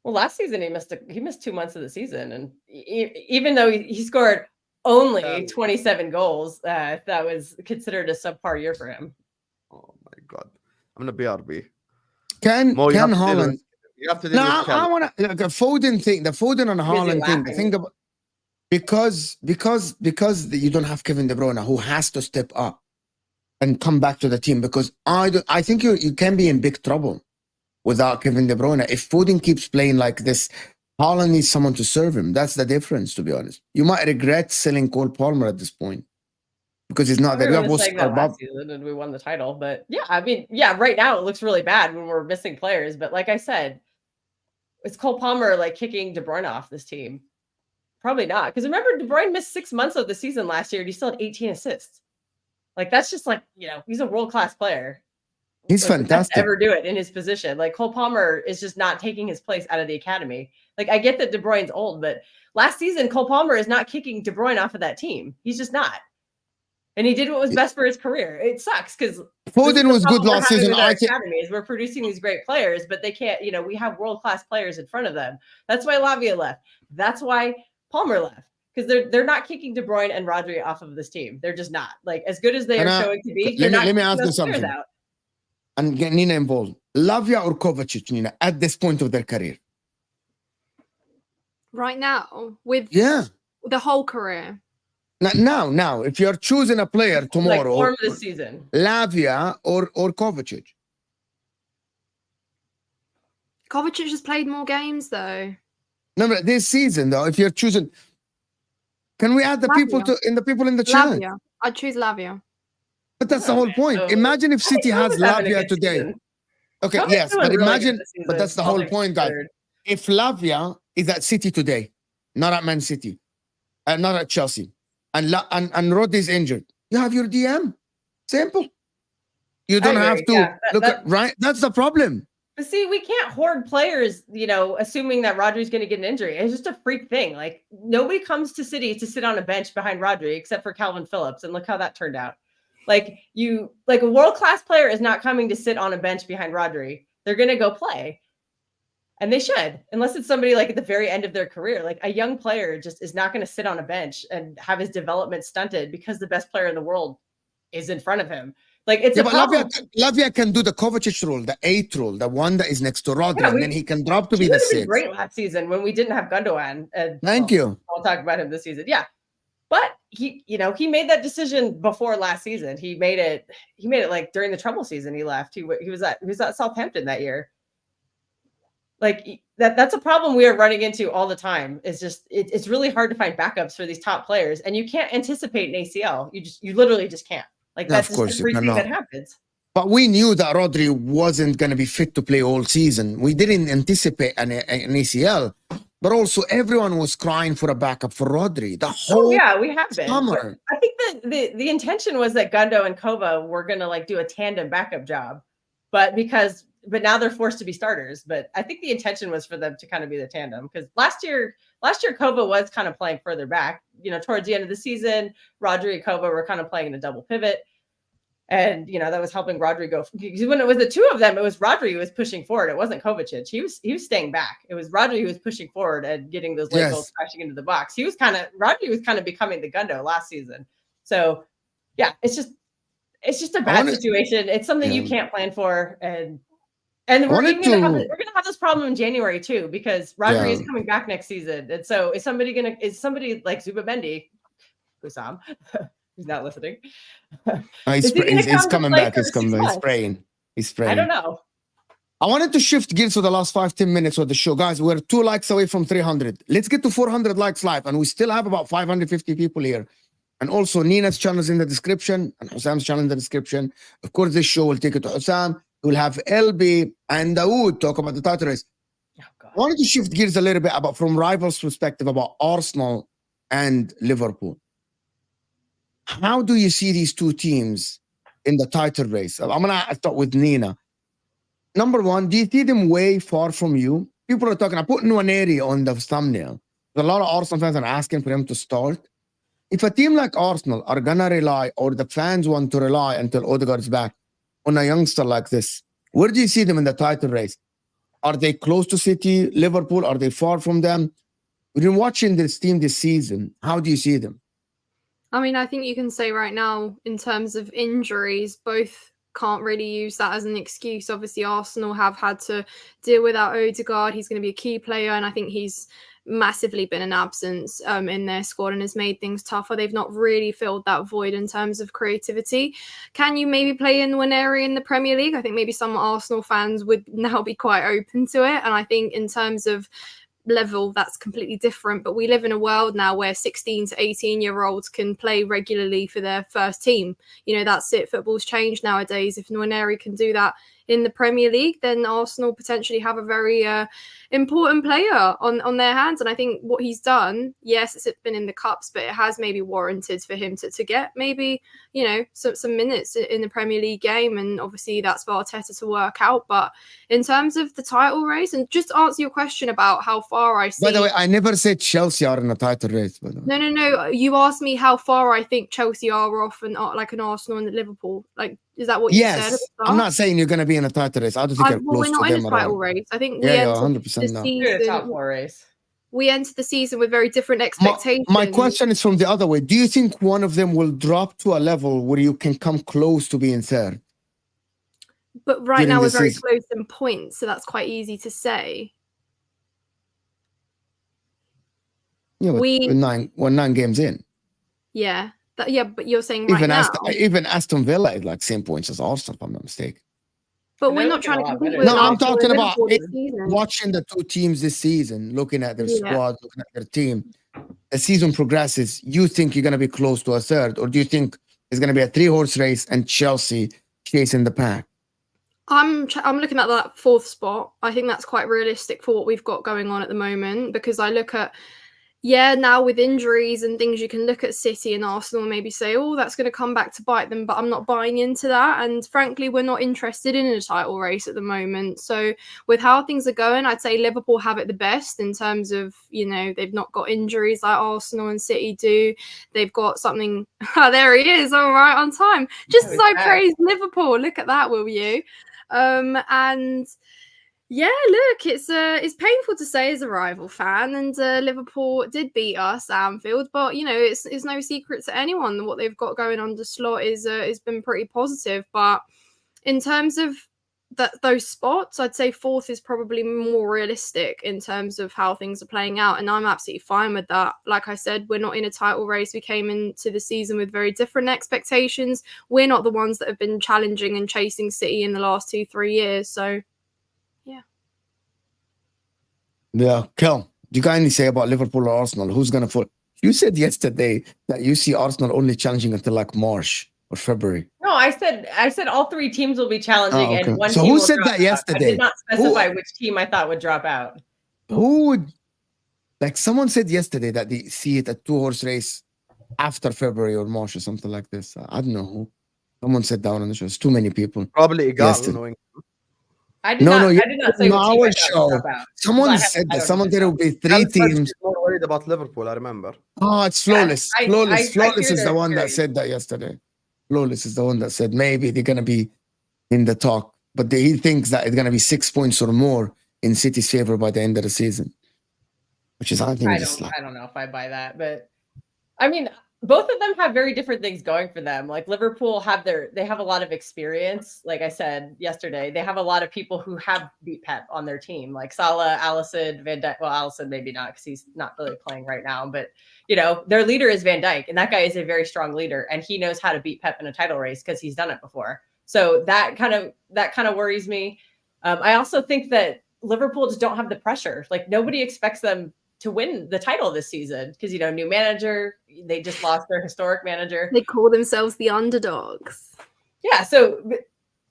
Well, last season he missed 2 months of the season, and even though he scored only 27 goals, that was considered a subpar year for him. Oh my god. I'm gonna BRB. Can Mo, you have to deal Haaland? with- You have to deal No, with Kel. I want to like a Foden thing. The Foden and Haaland thing. The laughing. thing about because you don't have Kevin De Bruyne who has to step up and come back to the team. Because I think you can be in big trouble without Kevin De Bruyne. If Foden keeps playing like this, Haaland needs someone to serve him. That's the difference, to be honest. You might regret selling Cole Palmer at this point because he's not there. You have Everyone was saying that Oscar last season, and we won the title. But yeah, I mean, yeah, right now it looks really bad when we're missing players. But like I said, is Cole Palmer like kicking De Bruyne off this team? Probably not. Because remember, De Bruyne missed 6 months of the season last year and he still had 18 assists. Like, that's just like, he's a world-class player. He's like, the best to fantastic. ever do it in his position. Like Cole Palmer is just not taking his place out of the academy. Like I get that De Bruyne's old, but last season Cole Palmer is not kicking De Bruyne off of that team. He's just not. And he did what was best for his career. It sucks because Foden was good last season. Our academies, we're producing these great players, but they can't. You know, we have world-class players in front of them. That's why Lavia left. That's why Palmer left, because they're not kicking De Bruyne and Rodri off of this team. They're just not, like, as good as they are showing to be. Let me ask you something. And get Nina involved. Lavia or Kovacic, Nina, at this point of their career? Right now, with the whole career. Now, if you're choosing a player tomorrow, like form this season, Lavia or Kovacic. Kovacic has played more games though. No, but this season though, if you're choosing, can we add the people in the chat? Lavia. I'd choose Lavia. But that's the whole point. Imagine if City has Lavia today. Season. Okay, Kovacic yes, but really imagine, good but that's the whole point, guys. Third. If Lavia is at City today, not at Man City, and not at Chelsea, and Rodri is injured, you have your DM. Simple. You don't have to look at, right. That's the problem. But see, we can't hoard players, you know, assuming that Rodri's going to get an injury. It's just a freak thing. Like nobody comes to City to sit on a bench behind Rodri except for Calvin Phillips, and look how that turned out. Like a world-class player is not coming to sit on a bench behind Rodri. They're going to go play. And they should, unless it's somebody like at the very end of their career. Like a young player just is not going to sit on a bench and have his development stunted because the best player in the world is in front of him. Like it's a problem. Lavia can do the Kovacic role, the 8 role, the one that is next to Rodri, and then he can drop to be the 6. Great last season when we didn't have Gundogan. Thank you. I'll talk about him this season. Yeah. But he made that decision before last season. He made it like during the treble season he left. He was at Southampton that year. Like that's a problem we are running into all the time. It's just it's really hard to find backups for these top players, and you can't anticipate an ACL. You literally just can't. Like that's just the freak thing that happens. But we knew that Rodri wasn't going to be fit to play all season. We didn't anticipate an ACL, but also everyone was crying for a backup for Rodri. The whole we have been. Summer. I think that the intention was that Gundo and Kova were going to like do a tandem backup job, but now they're forced to be starters. But I think the intention was for them to kind of be the tandem, because last year Kova was kind of playing further back. You know, towards the end of the season, Rodri and Kova were kind of playing in a double pivot. And, you know, that was helping Rodri go. Because when it was the two of them, it was Rodri who was pushing forward. It wasn't Kovacic. He was staying back. It was Rodri who was pushing forward and getting those late goals crashing into the box. Rodri was kind of becoming the Gundo last season. So, yeah, it's just a bad situation. It's something you can't plan for. And we're going to have this problem in January too, because Rodri is coming back next season. And so is somebody like Zubimendi, HUSAM, he's not listening. He's coming back. He's spraying. I don't know. I wanted to shift gears for the last 5-10 minutes of the show. Guys, we're 2 likes away from 300. Let's get to 400 likes live. And we still have about 550 people here. And also Nina's channel is in the description and Husam's channel in the description. Of course, this show will take it to Husam. We'll have LB and Dawood talk about the title race. I wanted to shift gears a little bit from rivals' perspective about Arsenal and Liverpool. How do you see these two teams in the title race? I'm going to start with Nina. Number one, do you see them way far from you? People are talking, I put Nwaneri on the thumbnail. A lot of Arsenal fans are asking for him to start. If a team like Arsenal are going to rely, or the fans want to rely until Odegaard's back, on a youngster like this, where do you see them in the title race? Are they close to City, Liverpool? Are they far from them? We've been watching this team this season. How do you see them? I mean, I think you can say right now, in terms of injuries, both can't really use that as an excuse. Obviously, Arsenal have had to deal without Odegaard. He's going to be a key player, and I think he's massively been an absence in their squad and has made things tougher. They've not really filled that void in terms of creativity. Can you maybe play in Nwaneri in the Premier League? I think maybe some Arsenal fans would now be quite open to it. And I think in terms of level, that's completely different. But we live in a world now where 16 to 18-year-olds can play regularly for their first team. You know, that's it. Football's changed nowadays. If Nwaneri can do that in the Premier League, then Arsenal potentially have a very important player on their hands. And I think what he's done, yes, it's been in the cups, but it has maybe warranted for him to get maybe, you know, some minutes in the Premier League game. And obviously that's for Arteta to work out. But in terms of the title race, and just to answer your question about how far I see. By the way, I never said Chelsea are in a title race. By the way. No. You asked me how far I think Chelsea are off and like an Arsenal and Liverpool. Like, is that what you said? Yes, I'm not saying you're going to be in a title race. I don't think you're well, close we're not to in them a title around. race. I think Yeah, we 100% entered the no. You're in a top season. four race. We entered the season with very different expectations. My question is from the other way. Do you think one of them will drop to a level where you can come close to being third? But right during now the we're very season? close in points, so that's quite easy to say. Yeah, but We- we're 9 games in. Yeah. But you're saying right now. Even Aston Villa is like same points as Arsenal, if I'm not mistaken. But And we're they're not looking trying a to lot compete better with than No, I'm Arsenal and talking about Liverpool it, this season. watching the two teams this season, looking at their Yeah. squad, looking at their team. The season progresses. You think you're going to be close to a third, or do you think it's going to be a 3-horse race and Chelsea chasing the pack? I'm looking at that 4th spot. I think that's quite realistic for what we've got going on at the moment, because I look at, now with injuries and things, you can look at City and Arsenal and maybe say, oh, that's going to come back to bite them, but I'm not buying into that. And frankly, we're not interested in a title race at the moment. So with how things are going, I'd say Liverpool have it the best in terms of, you know, they've not got injuries like Arsenal and City do. They've got something. There he is. All right, on time. Just as I praise Liverpool. Look at that, will you? And yeah, look, it's painful to say as a rival fan, and Liverpool did beat us at Anfield, but you know it's no secret to anyone what they've got going on the slot is been pretty positive. But in terms of those spots, I'd say 4th is probably more realistic in terms of how things are playing out, and I'm absolutely fine with that. Like I said, we're not in a title race. We came into the season with very different expectations. We're not the ones that have been challenging and chasing City in the last 2-3 years, so. Yeah, Kel, do you got anything to say about Liverpool or Arsenal? Who's going to fall? You said yesterday that you see Arsenal only challenging until like March or February. No, I said all 3 teams will be challenging, Oh, okay. and one So team who will said drop that out. yesterday? I did not specify which team I thought would drop out. Who would, like someone said yesterday that they see it a 2-horse race after February or March or something like this. I don't know who. Someone said down on the show. It's too many people. Probably Igal, Yesterday. knowing. I did not say no, what our team I thought show. would drop out. Someone said that. Someone there will be 3 teams. She's more worried about Liverpool, I remember. Oh, it's Flawless. I Flawless hear is the they're one that serious. said that yesterday. Flawless is the one that said maybe they're going to be in the talk, but he thinks that it's going to be 6 points or more in City's favor by the end of the season, which is, I think, I just like, don't know if I buy that, but I mean, both of them have very different things going for them. Like Liverpool they have a lot of experience. Like I said yesterday, they have a lot of people who have beat Pep on their team, like Salah, Alisson, Van Dijk. Well, Alisson maybe not because he's not really playing right now, but you know, their leader is Van Dijk, and that guy is a very strong leader, and he knows how to beat Pep in a title race because he's done it before. So that kind of worries me. I also think that Liverpool just don't have the pressure. Like nobody expects them to win the title this season because, you know, new manager, they just lost their historic manager. They call themselves the underdogs. Yeah, so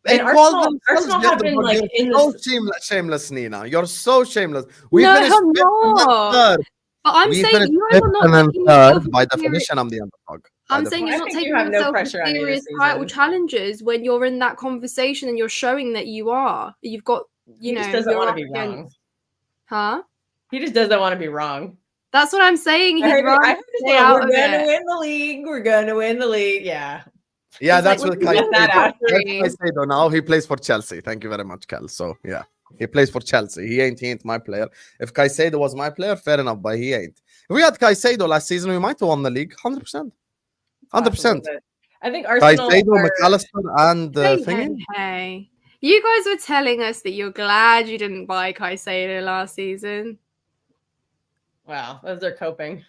and Arsenal have been like in so this... shameless, Nina. You're so shameless. No, I'm not. But I'm saying you guys are not taking yourself by definition, I'm the underdog. I'm saying you're not taking yourself as serious title challenges when you're in that conversation and you're showing that you are. You've got, you know, he just doesn't want to be wrong. Huh? He just doesn't want to be wrong. That's what I'm saying. He's I right. we're going to win the league. We're going to win the league. Yeah. Yeah, it's that's like, what Caicedo. now. He plays for Chelsea. Thank you very much, Kel. So, yeah. He plays for Chelsea. He ain't my player. If Caicedo was my player, fair enough, but he ain't. If we had Caicedo last season, we might have won the league. 100%. 100%. I think Arsenal... Caicedo, McAllister, and thingy. Hey. You guys were telling us that you're glad you didn't buy Caicedo last season. Wow, those are coping.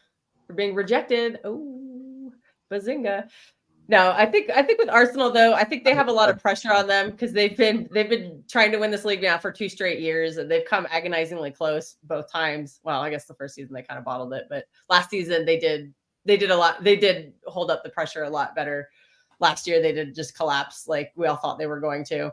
For being rejected. Oh, bazinga. No, I think with Arsenal though, I think they have a lot of pressure on them because they've been trying to win this league now for 2 straight years, and they've come agonizingly close both times. Well, I guess the first season they kind of bottled it, but last season they did a lot. They did hold up the pressure a lot better. Last year they did just collapse like we all thought they were going to.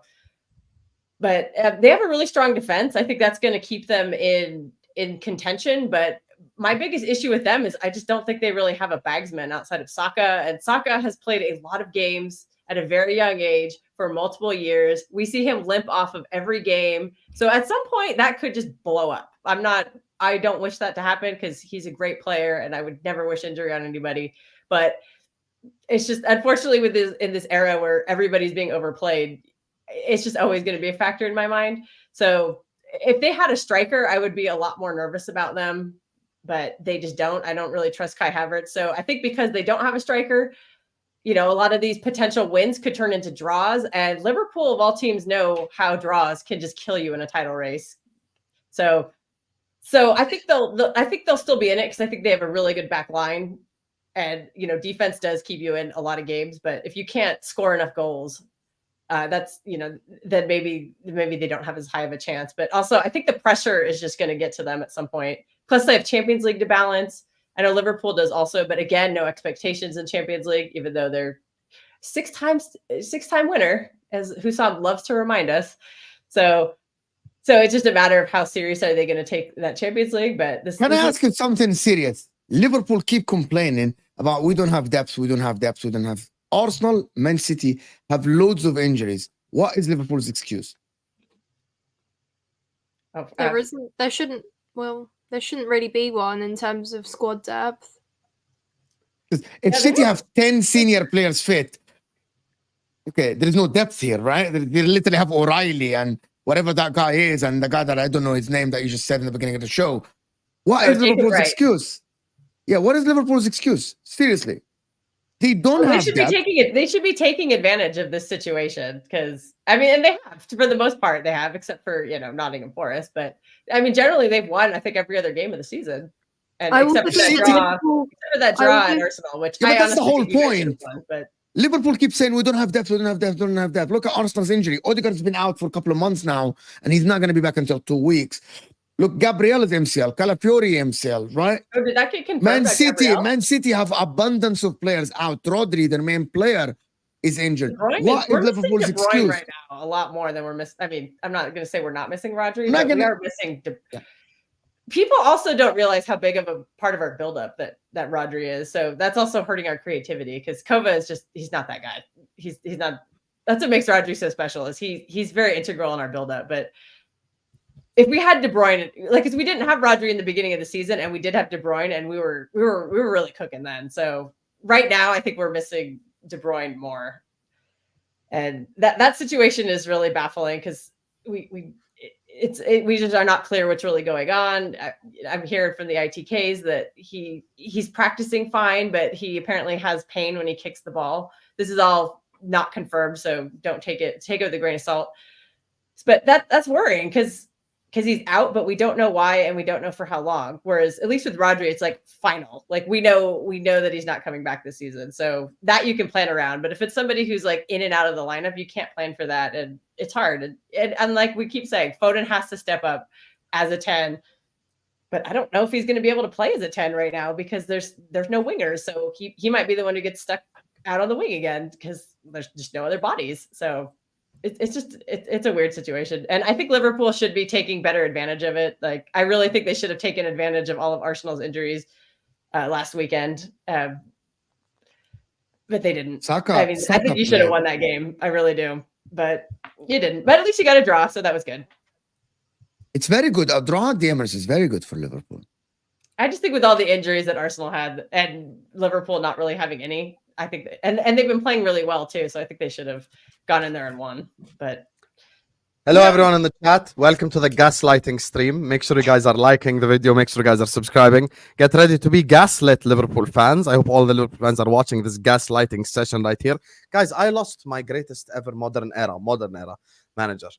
But they have a really strong defense. I think that's going to keep them in contention, but my biggest issue with them is I just don't think they really have a bagsman outside of Saka. And Saka has played a lot of games at a very young age for multiple years. We see him limp off of every game. So at some point that could just blow up. I don't wish that to happen because he's a great player and I would never wish injury on anybody. But it's just unfortunately in this era where everybody's being overplayed, it's just always going to be a factor in my mind. So if they had a striker, I would be a lot more nervous about them. But they just don't. I don't really trust Kai Havertz. So I think because they don't have a striker, a lot of these potential wins could turn into draws. And Liverpool, of all teams, know how draws can just kill you in a title race. So I think they'll still be in it because I think they have a really good back line. And defense does keep you in a lot of games. But if you can't score enough goals, that's then maybe they don't have as high of a chance. But also, I think the pressure is just going to get to them at some point. Plus, they have Champions League to balance. I know Liverpool does also, but again, no expectations in Champions League, even though they're 6-time winner, as HUSAM loves to remind us. So it's just a matter of how serious are they going to take that Champions League. But Can I ask you something serious? Liverpool keep complaining about we don't have depth. Arsenal, Man City have loads of injuries. What is Liverpool's excuse? There shouldn't really be one in terms of squad depth. If City have 10 senior players fit, okay, there is no depth here, right? They literally have O'Reilly and whatever that guy is, and the guy that I don't know his name that you just said in the beginning of the show. What is Liverpool's excuse? Yeah, what is Liverpool's excuse? Seriously. They don't have depth. They should be taking advantage of this situation because and they have for the most part they have, except for Nottingham Forest. But generally they've won I think every other game of the season, and except for that draw at Arsenal, which that's the whole point. But Liverpool keeps saying we don't have depth. Look at Arsenal's injury. Odegaard's been out for a couple of months now, and he's not going to be back until 2 weeks. Look, Gabriel's MCL, Calafiori MCL, right? Oh, did that get confirmed? Man City have abundance of players out. Rodri, their main player, is injured. What is Liverpool's excuse? Right now, a lot more than we're missing. I'm not going to say we're not missing Rodri, but we are missing. People also don't realize how big of a part of our buildup that Rodri is. So that's also hurting our creativity because Kova is he's not that guy. He's not. That's what makes Rodri so special. Is he's very integral in our buildup, but. If we had De Bruyne, because we didn't have Rodri in the beginning of the season, and we did have De Bruyne, and we were really cooking then. So right now, I think we're missing De Bruyne more, and that situation is really baffling because we just are not clear what's really going on. I'm hearing from the ITKs that he's practicing fine, but he apparently has pain when he kicks the ball. This is all not confirmed, so don't take it with a grain of salt. But that's worrying because he's out, but we don't know why and we don't know for how long. Whereas at least with Rodri, it's like final. Like we know that he's not coming back this season. So that you can plan around. But if it's somebody who's like in and out of the lineup, you can't plan for that. And it's hard. And like we keep saying, Foden has to step up as a 10. But I don't know if he's going to be able to play as a 10 right now because there's no wingers. So he might be the one who gets stuck out on the wing again because there's just no other bodies. So it's a weird situation. And I think Liverpool should be taking better advantage of it. Like, I really think they should have taken advantage of all of Arsenal's injuries last weekend. But they didn't. I think you should have won that game. I really do. But you didn't. But at least you got a draw, so that was good. It's very good. A draw at the Emirates is very good for Liverpool. I just think with all the injuries that Arsenal had and Liverpool not really having any, I think and they've been playing really well too. So I think they should have gone in there and won. But hello everyone in the chat. Welcome to the gaslighting stream. Make sure you guys are liking the video. Make sure you guys are subscribing. Get ready to be gaslit, Liverpool fans. I hope all the Liverpool fans are watching this gaslighting session right here. Guys, I lost my greatest ever modern era manager.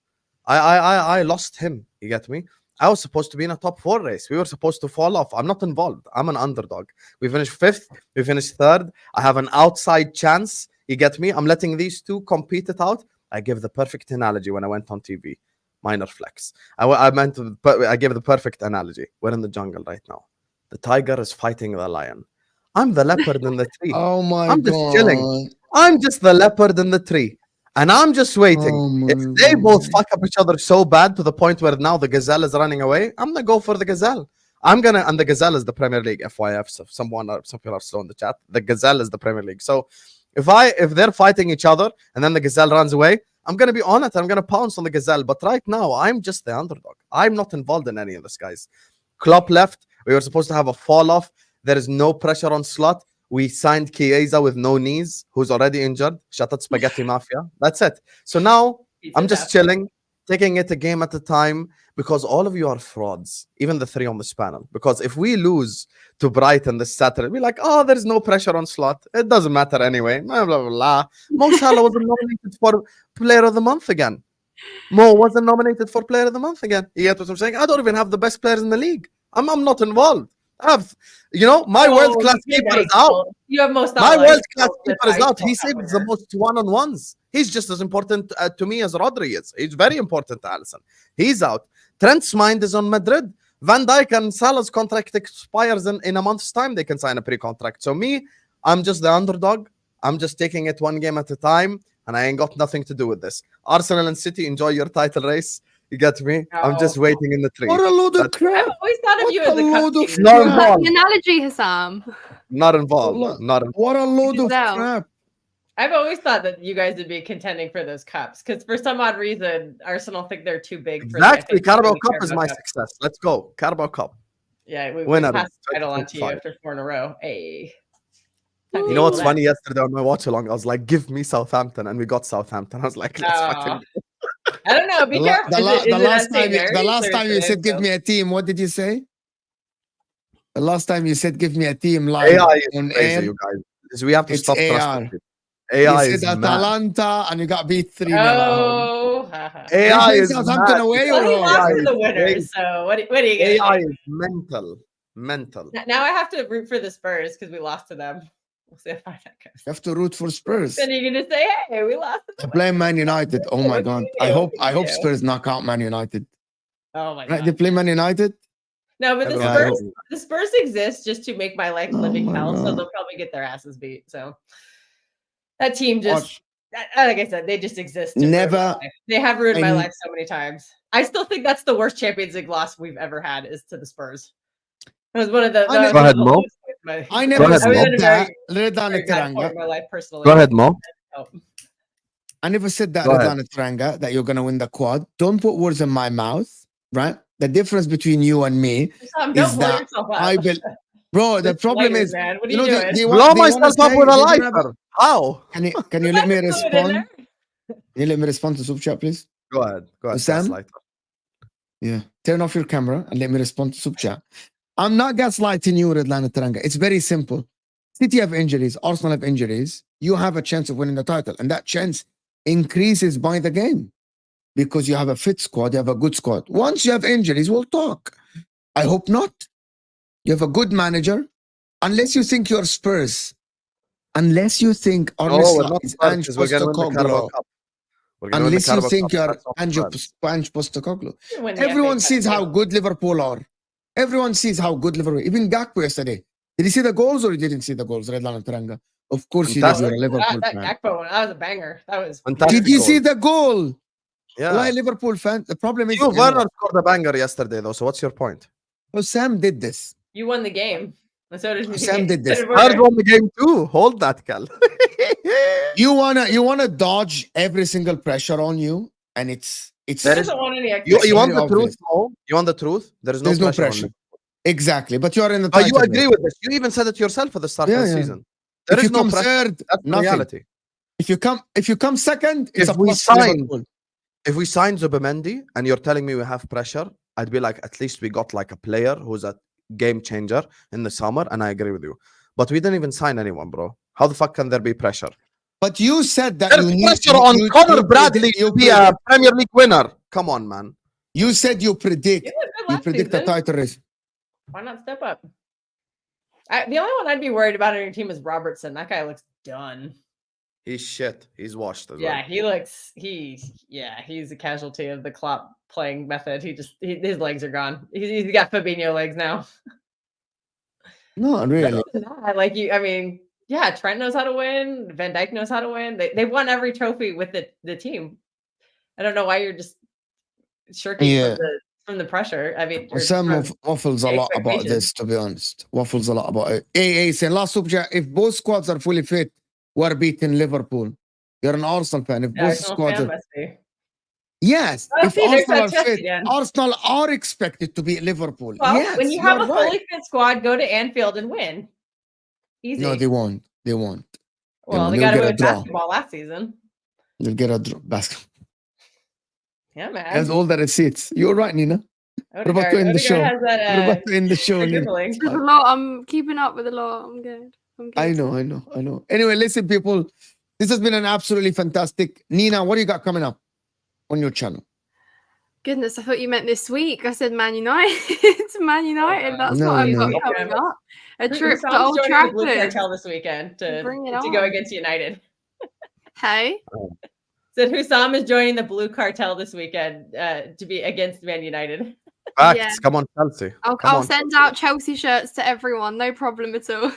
I lost him. You get me? I was supposed to be in a top 4 race. We were supposed to fall off. I'm not involved. I'm an underdog. We finished 5th. We finished 3rd. I have an outside chance. You get me? I'm letting these two compete it out. I give the perfect analogy when I went on TV. Minor flex. I gave the perfect analogy. We're in the jungle right now. The tiger is fighting the lion. I'm the leopard in the tree. Oh my I'm just chilling. god. I'm just the leopard in the tree. And I'm just waiting. Oh my If they both god. fuck up each other so bad to the point where now the gazelle is running away, I'm gonna go for the gazelle. And the gazelle is the Premier League, FYF. So some people are slow in the chat. The gazelle is the Premier League. So if they're fighting each other and then the gazelle runs away, I'm gonna be on it. I'm gonna pounce on the gazelle. But right now, I'm just the underdog. I'm not involved in any of this, guys. Klopp left. We were supposed to have a fall off. There is no pressure on Slot. We signed Chiesa with no knees, who's already injured. Shut up, Spaghetti Mafia. That's it. So now I'm just chilling, taking it a game at a time, because all of you are frauds, even the three on this panel. Because if we lose to Brighton this Saturday, we're like, oh, there's no pressure on Slot. It doesn't matter anyway. Blah, blah, blah. Mo Salah wasn't nominated for Player of the Month again. Mo wasn't nominated for Player of the Month again. You get what I'm saying? I don't even have the best players in the league. I'm not involved. My world-class keeper is out. You have most. My world-class keeper is out. He saves the most one-on-ones. He's just as important to me as Rodri is. He's very important to Alisson. He's out. Trent's mind is on Madrid. Van Dijk and Salah's contract expires in a month's time. They can sign a pre-contract. So me, I'm just the underdog. I'm just taking it one game at a time, and I ain't got nothing to do with this. Arsenal and City, enjoy your title race. You get me? I'm just waiting in the tree. What a load of crap. I've always thought of you as a load cup of team. Not crap. involved. The analogy, Hussam. Not involved. Not involved. What a load of No. crap. I've always thought that you guys would be contending for those cups because for some odd reason, Arsenal think they're too big. Exactly. For Carabao Cup is my success. Let's go. Carabao Cup. Yeah, we Winner. passed the title on to you 25. after 4 in a row. Hey. You know what's funny? Yesterday on my watch along, I was like, give me Southampton. And we got Southampton. I was like, let's fucking. I don't know. Be careful. The last time you said give me a team, what did you say? The last time you said give me a team live AI is on crazy, air. you guys. We have to It's stop AR. trusting people. AI You is said mad. Atalanta and you got beat 3-0 Oh, AI You is Southampton mad. away well, he or lost AI to the is winners. crazy. So what are you going AI to do? is mental. Now I have to root for the Spurs because we lost to them. We'll see how far that goes. You have to root for Spurs. Then you're going to say, hey, we lost to I them. play Man United. Oh my What do god. you I do? hope What do you do? Spurs knock out Man United. Oh my Right? They god. play Man United. No, but Everyone Yeah, I knows. the Spurs exist just to make my life living my hell. So God. they'll probably get their asses beat. So that team just Watch. like I said, they just exist. to ruin Never- my life. They have ruined my I- life so many times. I still think that's the worst Champions League loss we've ever had is to the Spurs. It was one of the. I that was never- one Go of ahead, the Mo. lowest points of my- I never ahead, I was said in a that. Redana very bad point Teranga. in my life personally. Go ahead, Mo. Oh. I never said that, Go ahead. Redana Teranga, that you're gonna win the quad. Don't put words in my mouth, right? The difference between you and me, Don't Is blow that yourself up. I will. Bro, the With problem lighters, is, man. What are you you know, doing? they Blow want myself up say, with a they wanna have- lighter. How? Can you let me Put it in respond? there. Can you let me respond to Super Chat, please? Go ahead. Sam? Gaslighter. Yeah. Turn off your camera and let me respond to Super Chat. I'm not gaslighting you, Redlana Teranga. It's very simple. City have injuries, Arsenal have injuries. You have a chance of winning the title, and that chance increases by the game because you have a fit squad, you have a good squad. Once you have injuries, we'll talk. I hope not. You have a good manager, unless you think you're Spurs. Unless you think No, Arne we're not is Spurs, Ange 'cause we're going to win the Carabao Postecoglou. Cup. We're going to win the Unless you Carabao think Cup. you're That's not Spurs. Ange Postecoglou. Win the Everyone FA Cup sees how title. good Liverpool are. Everyone sees how good Liverpool. Even Gakpo yesterday. Did you see the goals or you didn't see the goals? Redline and Teranga. Of course you did. Fantastic. You're a Liverpool That fan. Gakpo one, that was a banger. That was Fantastic. Did you goal. see the goal? Yeah. Like Liverpool fan. The problem is, Timo Werner scored a banger yesterday, though. So what's your point? Sam did this. you won the game. And so did Sam did this. Spurs won the game too. Hold that, Cal. You wanna dodge every single pressure on you, and it's He There is- doesn't want any You It's want the very truth, obvious. Mo? You want the truth? There's no There's no pressure. pressure. On me. Exactly. But you are in the But you title agree race. with this. You even said it yourself at the start Yeah, of the yeah. season. There If is you no come pressure. third, That's the nothing. reality. If you come second, it's If a we plus to sign- Liverpool. If we sign Zubimendi and you're telling me we have pressure, I'd be like, at least we got like a player who's a game changer in the summer, and I agree with you. But we didn't even sign anyone, bro. How the fuck can there be pressure? But you said that There's you need pressure on Connor you Bradley predict- to you be a predict- Premier League winner. Come on, man. You said you predict. You did good You last predict the season. title race. Why not step up? The only one I'd be worried about on your team is Robertson. That guy looks done. He's shit. He's washed as Yeah, well. he looks. He's a casualty of the Klopp playing method. His legs are gone. He's got Fabinho legs now. No, really. Like you, I mean, yeah, Trent knows how to win. Van Dijk knows how to win. They won every trophy with the team. I don't know why you're just shirking Yeah. from the pressure. I mean, or Sam from waffles a the lot about expectations. this, to be honest. Waffles a lot about it. Hey, saying last super chat, if both squads are fully fit, we're beating Liverpool. You're an Arsenal fan. If both Arsenal squads fan are... must be. Yes, Oh, if see, there's Arsenal that are test fit, again. Arsenal are expected to beat Liverpool. Well, yes, when you have you're a fully right. fit squad, go to Anfield and win. Easy. No, they won't. They won't. Well, they They'll got get away a with draw. basketball last season. They'll get a draw. Basketball. Yeah, man. Has all the receipts. You're right, Nina. We're about to end the show. Odegaard has that. We're about to end the show, the Nina. dribbling. There's a lot. I'm keeping up with a lot. I'm good. I know. Anyway, listen, people. This has been an absolutely fantastic. Nina, what do you got coming up on your channel? Goodness, I thought you meant this week. I said Man United. Man United. That's No, what I've no. got coming up. A trip to Husam's Old joining the Blue Trafford. Cartel this weekend to Bring it go on. against United. Hey, Said Husam is joining the Blue Cartel this weekend to be against Man United. Facts. Yeah. Come on, Chelsea. Come I'll on. send out Chelsea shirts to everyone. No problem at all.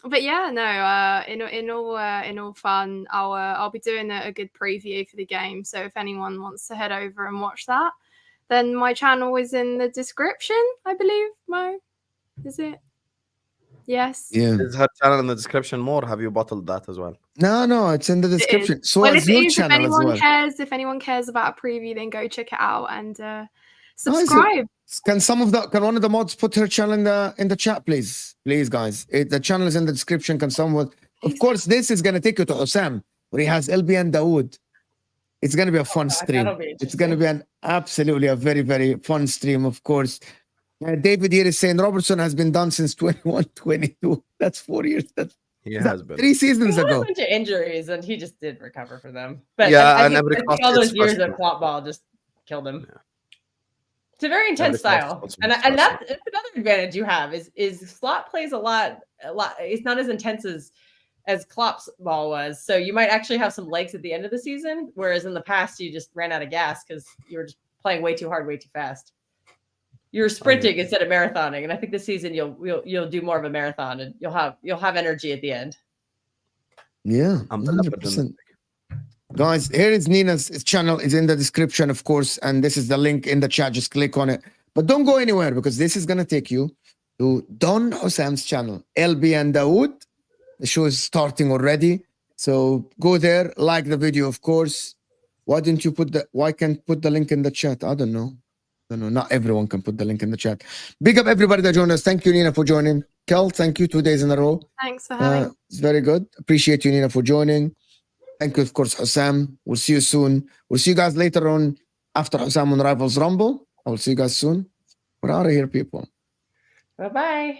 But yeah, no. In all fun, I'll be doing a good preview for the game. So if anyone wants to head over and watch that, then my channel is in the description. I believe. Mo, is it? Yes. Yeah. Is her channel in the description more? Have you bottled that as well? No, it's in the description. So Well, is if it your is, if channel as anyone well. cares, if anyone cares about a preview, then go check it out and subscribe. Can one of the mods put her channel in the chat, please? Please, guys. The channel is in the description. Can someone? Of course, this is gonna take you to HUSAM, where he has LB and Dawood. It's gonna be a fun stream. that'll be It's gonna be absolutely a very, very fun stream, of course. David here is saying Robertson has been done since 21-22. That's 4 years. He has been. 3 seasons He had ago. a bunch of injuries, and he just did recover from them. But Yeah, I and think, every I think cross all those gets years of frustrating. plot ball just killed him. Yeah. It's a very intense Every cross style, gets and frustrating. that's another advantage you have is Slot plays a lot. It's not as intense as Klopp's ball was, so you might actually have some legs at the end of the season. Whereas in the past, you just ran out of gas because you were just playing way too hard, way too fast. You're sprinting instead of marathoning, and I think this season you'll do more of a marathon, and you'll have energy at the end. Yeah, I'm the 100%. Guys, here is Nina's channel. Is in the description, of course, and this is the link in the chat. Just click on it, but don't go anywhere because this is gonna take you to Don Husam's channel, LB and Dawood. The show is starting already, so go there, like the video, of course. Why can't put the link in the chat? I don't know. Not everyone can put the link in the chat. Big up everybody that joined us. Thank you, Nina, for joining. Kel, thank you. 2 days in a row. Thanks for having me. It's very good. Appreciate you, Nina, for joining. Thank you, of course, Husam. We'll see you soon. We'll see you guys later on after Husam on Rivals Rumble. I will see you guys soon. We're out of here, people. Bye bye.